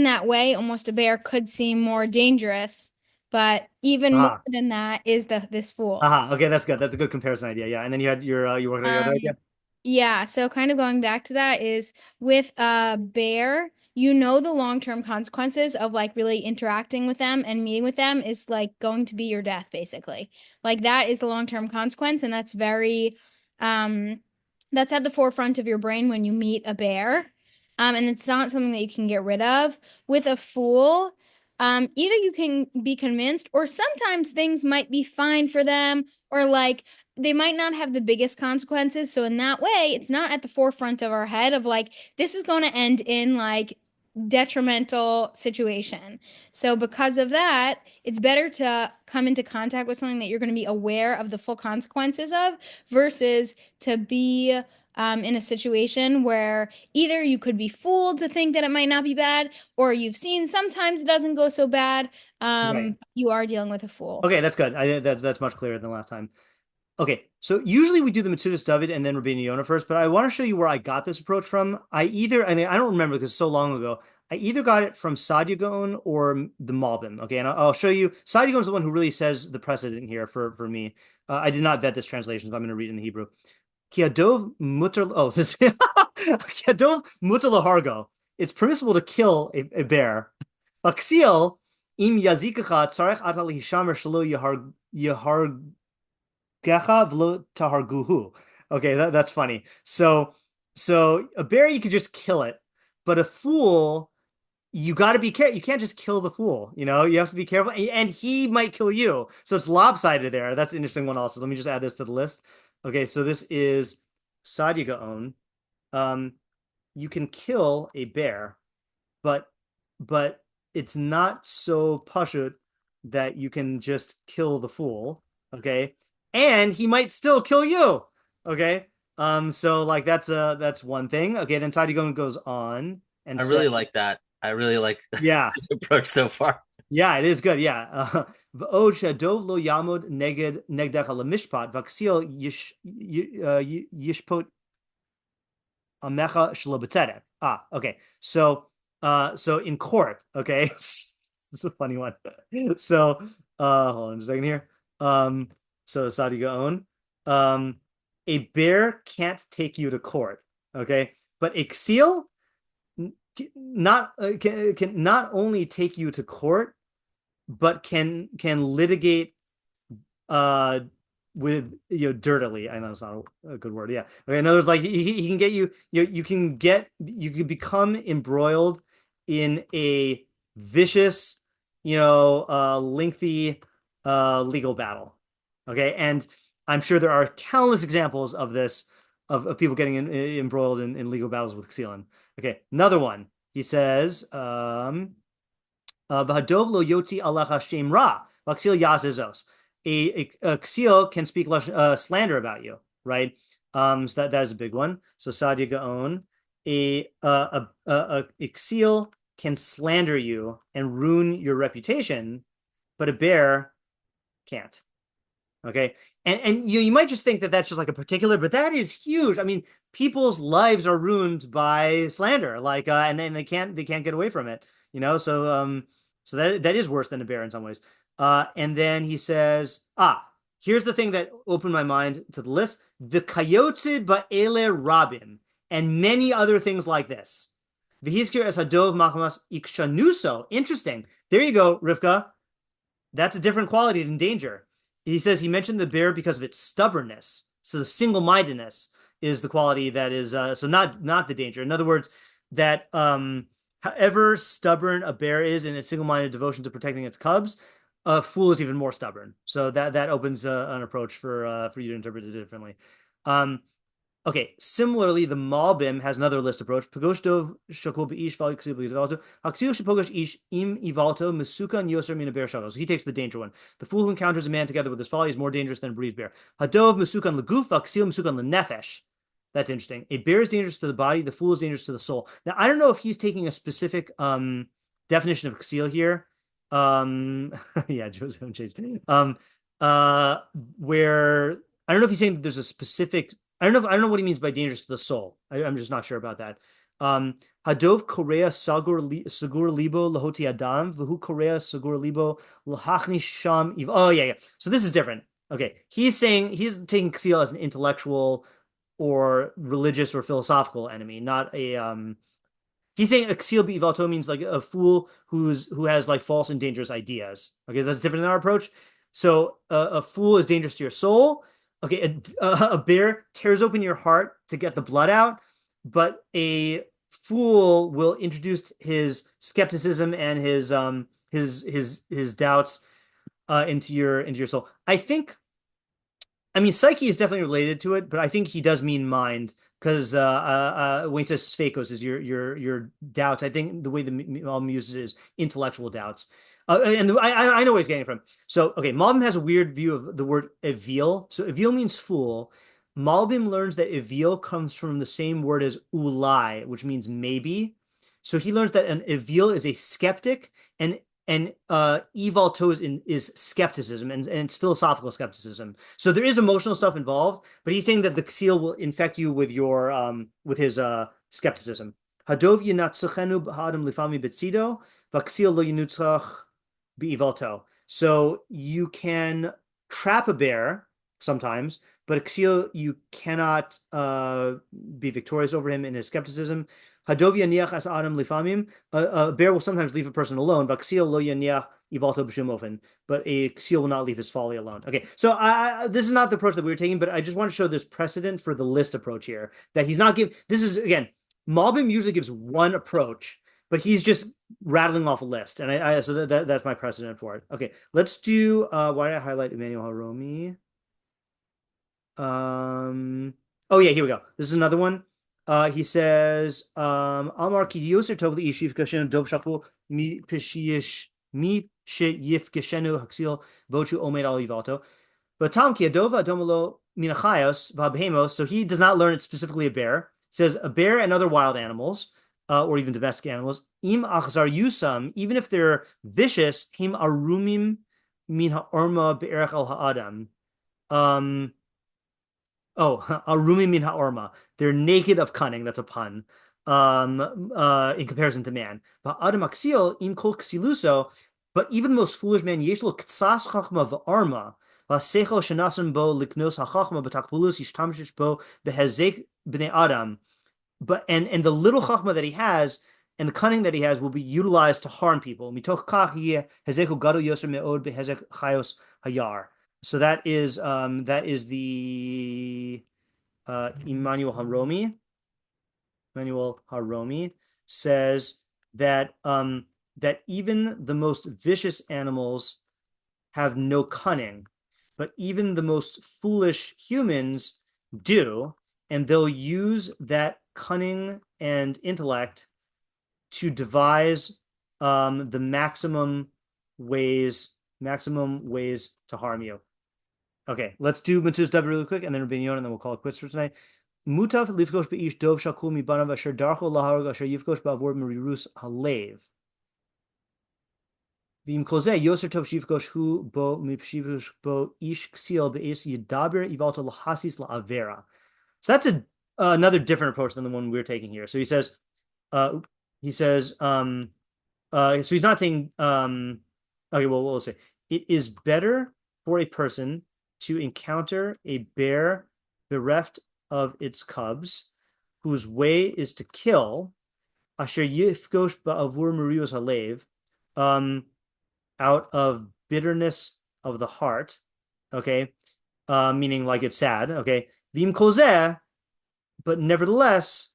that way, almost a bear could seem more dangerous, but even more than that is this fool. Okay, that's good. That's a good comparison idea. Yeah, and then you had you worked on your other idea. Yeah, so kind of going back to that is with a bear, the long-term consequences of like really interacting with them and meeting with them is like going to be your death, basically. Like that is the long-term consequence, and that's very that's at the forefront of your brain when you meet a bear. And it's not something that you can get rid of. With a fool, either you can be convinced, or sometimes things might be fine for them, or like they might not have the biggest consequences. So in that way, it's not at the forefront of our head of like, this is going to end in like detrimental situation. So because of that, it's better to come into contact with something that you're going to be aware of the full consequences of versus to be in a situation where either you could be fooled to think that it might not be bad, or you've seen sometimes it doesn't go so bad. You are dealing with a fool. Okay, that's good. That's much clearer than last time. Okay, so usually we do the Matsudas David and then Rביnu Yona first, but I want to show you where I got this approach from. I don't remember because it's so long ago. I either got it from Sadia Gaon or the Malbim. Okay, and I'll show you. Sadia Gaon is the one who really says the precedent here for me. I did not vet this translation, so I'm going to read it in the Hebrew. Kiadov mutar. Oh, this Kiadov mutar lahargo. It's permissible to kill a bear. Aksiel im yazikacha tzarech ata lihishamer shelo yahar. Okay, that's funny. So a bear you could just kill it, but a fool you got to be careful. You can't just kill the fool. You have to be careful, and he might kill you. So it's lopsided there. That's an interesting one also. Let me just add this to the list. Okay, so this is Sadia Gaon. You can kill a bear, but it's not so pashut that you can just kill the fool. Okay. And he might still kill you. Okay. So like that's one thing. Okay, then Sadia Gaon goes on and I really like that. I really like this approach so far. Yeah, it is good. Yeah. V'od shadov lo yamod negdecha lemishpat v'aksil yishpot amecha shelo b'tzedek. Okay. So in court, okay. This is a funny one. So hold on just a second here. So Sadia Gaon, a bear can't take you to court, okay? But a seal can not only take you to court, but can litigate with dirtily. I know it's not a good word. Yeah. Okay. In other words, like he can get you. You can become embroiled in a vicious, lengthy legal battle. Okay, and I'm sure there are countless examples of this, of people getting embroiled in legal battles with Ksilan. Okay, another one. He says, "V'hadov lo yotzi alecha shem ra, v'ksil yazezos." A ksil can speak slander about you, right? So that is a big one. So Sadia Gaon, a ksil can slander you and ruin your reputation, but a bear can't. Okay, and you might just think that that's just like a particular, but that is huge. I mean, people's lives are ruined by slander, like, and then they can't get away from it, so that is worse than a bear in some ways. And then he says, here's the thing that opened my mind to the list: the coyote ba'ele rabim, and many other things like this. V'hizkir es hadov machamas ikshanuso. Interesting. There you go, Rivka. That's a different quality than danger. He says he mentioned the bear because of its stubbornness. So the single-mindedness is the quality that is so not the danger. In other words, that however stubborn a bear is in its single-minded devotion to protecting its cubs, a fool is even more stubborn. So that opens an approach for you to interpret it differently. Okay, similarly, the Malbim has another list approach. Pagosh dov shakol b'ish val ksiu b'ivalto. Haksiu shepogosh ish im ivalto mesukan yoser min bear shakol. So he takes the danger one. The fool who encounters a man together with his folly is more dangerous than a bereaved bear. Hadov mesukan leguf, haksiu mesukan lenefesh. That's interesting. A bear is dangerous to the body. The fool is dangerous to the soul. Now, I don't know if he's taking a specific definition of ksil here. Yeah, Joe's haven't changed. Where I don't know if he's saying that there's a specific. I don't know what he means by dangerous to the soul. I'm just not sure about that. Hadov korea sagur libo lahoti adam v'hu korea sagur libo lahachni sham. Oh yeah. So this is different. Okay, he's saying he's taking ksil as an intellectual or religious or philosophical enemy, not a. He's saying a ksil bi'valto means like a fool who has like false and dangerous ideas. Okay, that's different than our approach. So a fool is dangerous to your soul. Okay, a bear tears open your heart to get the blood out, but a fool will introduce his skepticism and his doubts into your soul. I mean, psyche is definitely related to it, but I think he does mean mind because when he says sphekos is your doubts. I think the way the Malbim uses it is intellectual doubts. And I know where he's getting it from. So, okay, Malbim has a weird view of the word evil. So, evil means fool. Malbim learns that evil comes from the same word as ulai, which means maybe. So, he learns that an evil is a skeptic, and evalto is skepticism, and it's philosophical skepticism. So, there is emotional stuff involved, but he's saying that the ksil will infect you with with his skepticism. Hadov yinatzuchenu b'hadam lifami betzido, v'ksil lo yinutzach. So you can trap a bear sometimes, but a ksil you cannot be victorious over him in his skepticism. Hadov yaniach as adam lifamim. A bear will sometimes leave a person alone, but ksil lo yaniach ivalto b'shum ofen. But a ksil will not leave his folly alone. Okay, so this is not the approach that we were taking, but I just want to show this precedent for the list approach here that he's not giving. This is again, Malbim usually gives one approach, but he's just rattling off a list, and so that's my precedent for it. Okay, let's do. Why did I highlight Emmanuel Haromי? Oh yeah, here we go. This is another one. He says, Amar ki yoser tov li'ishiv kashenu dov shakul mi sheyif kashenu haksil vochu omed al yivalto. But Tom ki adova adomalo minachayos v'habhemos. So he does not learn it specifically a bear. He says a bear and other wild animals. Or even domestic animals, im achzar yusam, even if they're vicious, him arumim min ha'orma be'erech al ha'adam. Arumim min ha'orma. They're naked of cunning. That's a pun. In comparison to man. Ha'adam aksil im kol ksiluso. But even the most foolish man, yeshlo ktsas chachma v'arma. V'asechel shenasim bo liknos ha'chachma b'takpulus yishtamshish bo behezek b'nei adam. But and the little chachma that he has and the cunning that he has will be utilized to harm people. Mitoch kach hezeku gadol yoser meod behezek chayos hayar. So that is the Emmanuel Haromí. Emmanuel Haromí says that that even the most vicious animals have no cunning, but even the most foolish humans do, and they'll use that cunning and intellect to devise the maximum ways to harm you. Okay, let's do מצודת really quick, and then Rבינו, and then we'll call it quits for tonight. Mutav lifkosh beish dov shakul mibanav asher darcho laharg asher yifkosh ba'avor merirus halev. V'im kol zeh yoser tov shivkosh hu bo mipshivkosh bo ish ksil be'es yidaber ivalto lahasis la'avera. So that's another different approach than the one we're taking here. So he says, so he's not saying, okay, well, we'll say it is better for a person to encounter a bear bereft of its cubs, whose way is to kill, asher yifgosh ba'avur marios halev, out of bitterness of the heart, okay, meaning like it's sad, okay, v'im kol zeh, but nevertheless,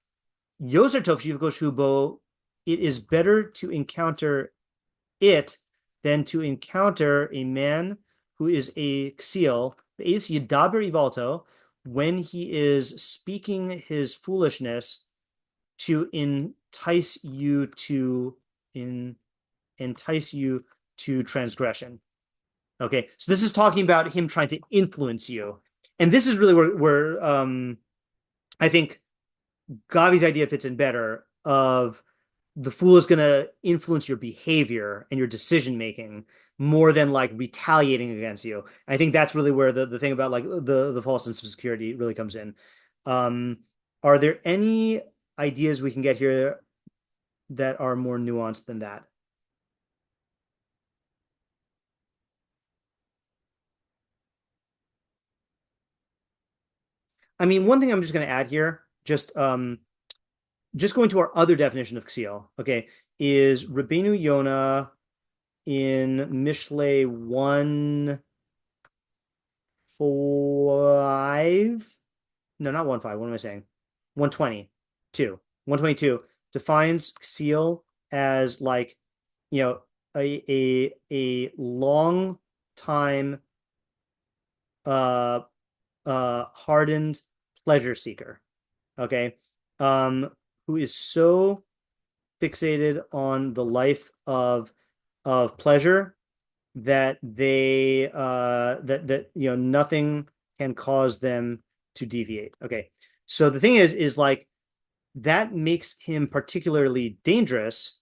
yoser tov shivgosh hu bo, it is better to encounter it than to encounter a man who is a ksil, be'es yidaber ivalto, when he is speaking his foolishness to entice you to transgression. Okay, so this is talking about him trying to influence you, and this is really where I think Gavi's idea fits in better. Of the fool is going to influence your behavior and your decision making more than like retaliating against you. I think that's really where the thing about like the false sense of security really comes in. Are there any ideas we can get here that are more nuanced than that? I mean, one thing I'm just going to add here, just going to our other definition of ksil, okay, is Rבינו Yona in Mishlei 1:5. No, not 1:5. What am I saying? 1:22. 1:22 defines ksil as like, a long time hardened pleasure seeker, okay, who is so fixated on the life of pleasure that they nothing can cause them to deviate. Okay, so the thing is like that makes him particularly dangerous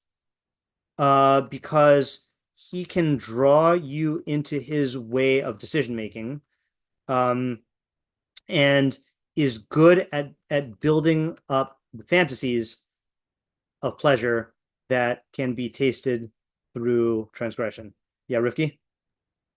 because he can draw you into his way of decision making, and is good at building up the fantasies of pleasure that can be tasted through transgression. Yeah, Rivki?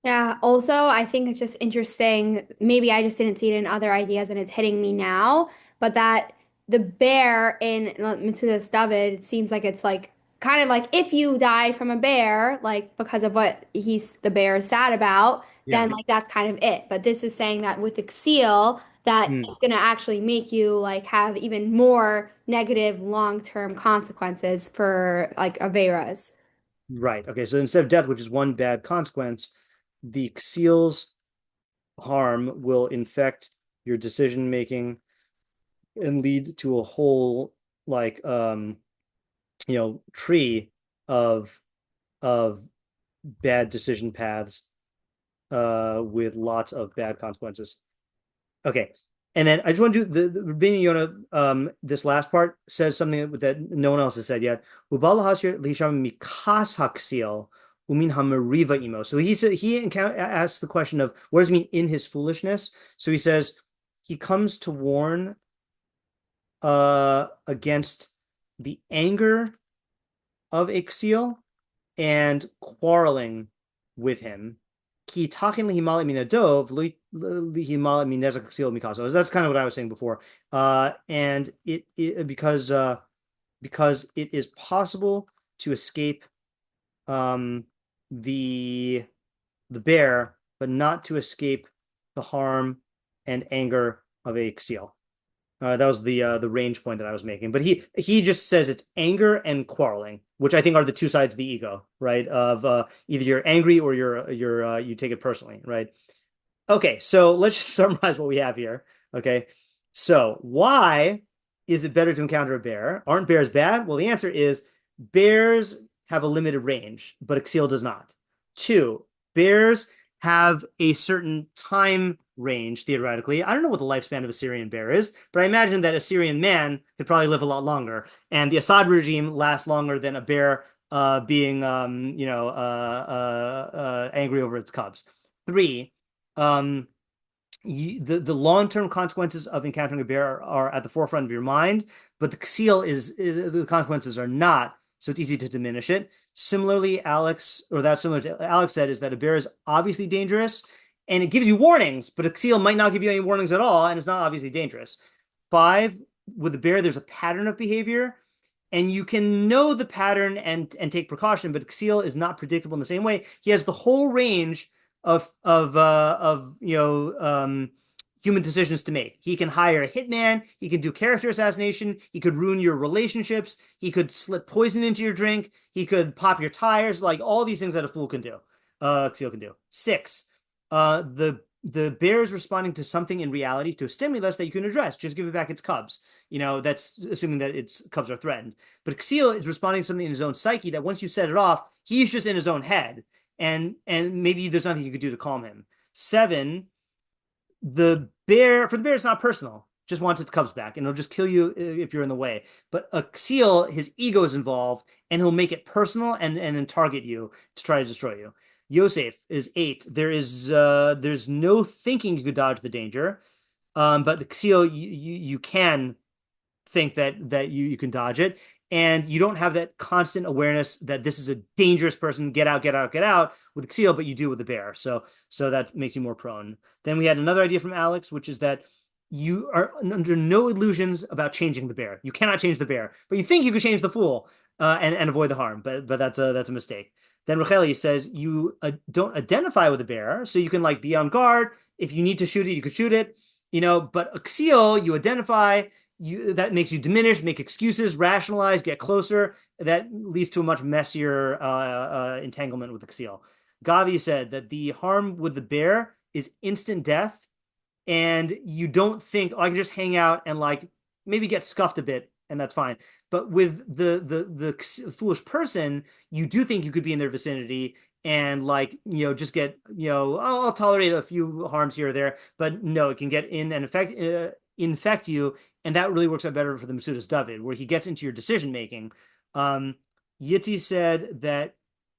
Yeah, also, I think it's just interesting. Maybe I just didn't see it in other ideas and it's hitting me now, but that the bear in Metzudas David seems like it's like kind of like if you died from a bear, like because of what the bear is sad about, then like that's kind of it. But this is saying that with the seal, that it's gonna actually make you like have even more negative long-term consequences for like averas. Right. Okay. So instead of death, which is one bad consequence, the seal's harm will infect your decision making and lead to a whole like tree of bad decision paths with lots of bad consequences. Okay. And then I just want to do the Rבינו Yona, this last part says something that no one else has said yet. So he asks the question of what does it mean in his foolishness? So he says he comes to warn against the anger of Ixiel and quarreling with him. That's kind of what I was saying before. And it because it is possible to escape the bear, but not to escape the harm and anger of a Ixiel. That was the range point that I was making, but he just says it's anger and quarreling, which I think are the two sides of the ego, right? Of either you're angry or you take it personally, right? Okay, so let's just summarize what we have here. Okay, so why is it better to encounter a bear? Aren't bears bad? Well, the answer is bears have a limited range, but Ixiel does not. 2, bears have a certain time range, theoretically. I don't know what the lifespan of a Syrian bear is, but I imagine that a Syrian man could probably live a lot longer. And the Assad regime lasts longer than a bear being angry over its cubs. 3, the long-term consequences of encountering a bear are at the forefront of your mind, but the the consequences are not, so it's easy to diminish it. Similarly, similar to Alex said, is that a bear is obviously dangerous and it gives you warnings, but a seal might not give you any warnings at all, and it's not obviously dangerous. 5, with a bear, there's a pattern of behavior, and you can know the pattern and take precaution, but seal is not predictable in the same way. He has the whole range of human decisions to make. He can hire a hitman. He can do character assassination. He could ruin your relationships. He could slip poison into your drink. He could pop your tires. Like all these things that a fool can do, seal can do. 6, the bear is responding to something in reality, to a stimulus that you can address. Just give it back its cubs. That's assuming that its cubs are threatened. But Seal is responding to something in his own psyche that once you set it off, he's just in his own head. And maybe there's nothing you could do to calm him. 7, for the bear, it's not personal. Just wants its cubs back, and it'll just kill you if you're in the way. But a seal, his ego is involved, and he'll make it personal and then target you to try to destroy you. Yosef is 8. There's no thinking you could dodge the danger, but the seal you can think that you can dodge it, and you don't have that constant awareness that this is a dangerous person. Get out, get out, get out with the seal, but you do with the bear. So that makes you more prone. Then we had another idea from Alex, which is that you are under no illusions about changing the bear. You cannot change the bear, but you think you could change the fool and avoid the harm. But that's a mistake. Then Racheli says you don't identify with a bear, so you can be on guard. If you need to shoot it, you could shoot it. But a seal, you identify. That makes you diminish, make excuses, rationalize, get closer. That leads to a much messier entanglement with the seal. Gavi said that the harm with the bear is instant death, and you don't think, I can just hang out and maybe get scuffed a bit, and that's fine. But with the foolish person, you do think you could be in their vicinity and just get, I'll tolerate a few harms here or there, but no, it can get in and infect you, and that really works out better for the Metzudas David, where he gets into your decision making. Yitti said that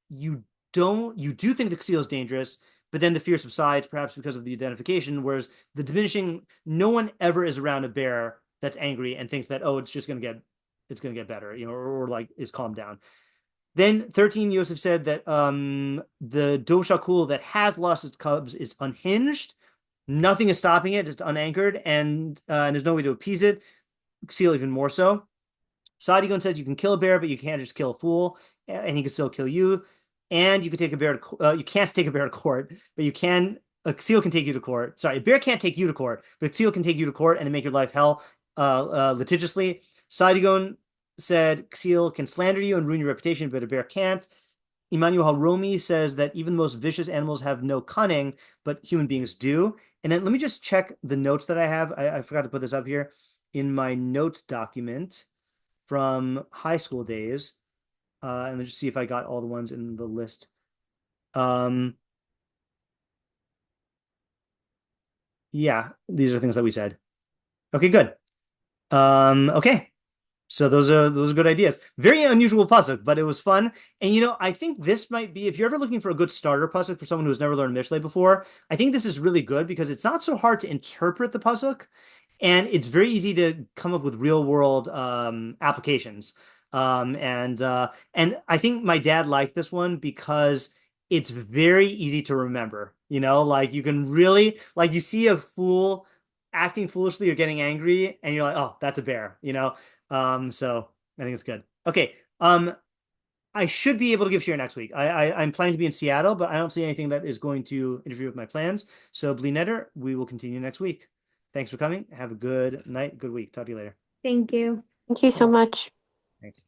you do think the seal is dangerous, but then the fear subsides, perhaps because of the identification. Whereas the diminishing, no one ever is around a bear that's angry and thinks that it's going to get better, or is calmed down. Then 13, Yosef said that the chock-full that has lost its cubs is unhinged. Nothing is stopping it; it's unanchored, and there's no way to appease it. Seal even more so. Sadigon says you can kill a bear, but you can't just kill a fool, and he can still kill you. And you can take a bear to you can't take a bear to court, but you can. A seal can take you to court. Sorry, a bear can't take you to court, but a seal can take you to court and make your life hell litigiously. Sadigon said seal can slander you and ruin your reputation, but a bear can't. Emmanuel Haromי says that even the most vicious animals have no cunning, but human beings do. And then let me just check the notes that I have. I forgot to put this up here in my notes document from high school days. And let's just see if I got all the ones in the list. Yeah, these are things that we said. Okay, good. Okay. So those are good ideas. Very unusual pasuk, but it was fun. And I think this might be, if you're ever looking for a good starter pasuk for someone who's never learned Mishlei before, I think this is really good because it's not so hard to interpret the pasuk, and it's very easy to come up with real world applications. And I think my dad liked this one because it's very easy to remember. You can really you see a fool acting foolishly or getting angry, and you're like, oh, that's a bear. So I think it's good. Okay. I should be able to give shiur next week. I'm planning to be in Seattle, but I don't see anything that is going to interfere with my plans. So Bli Neder, we will continue next week. Thanks for coming. Have a good night, good week. Talk to you later. Thank you. Thank you so much. Thanks.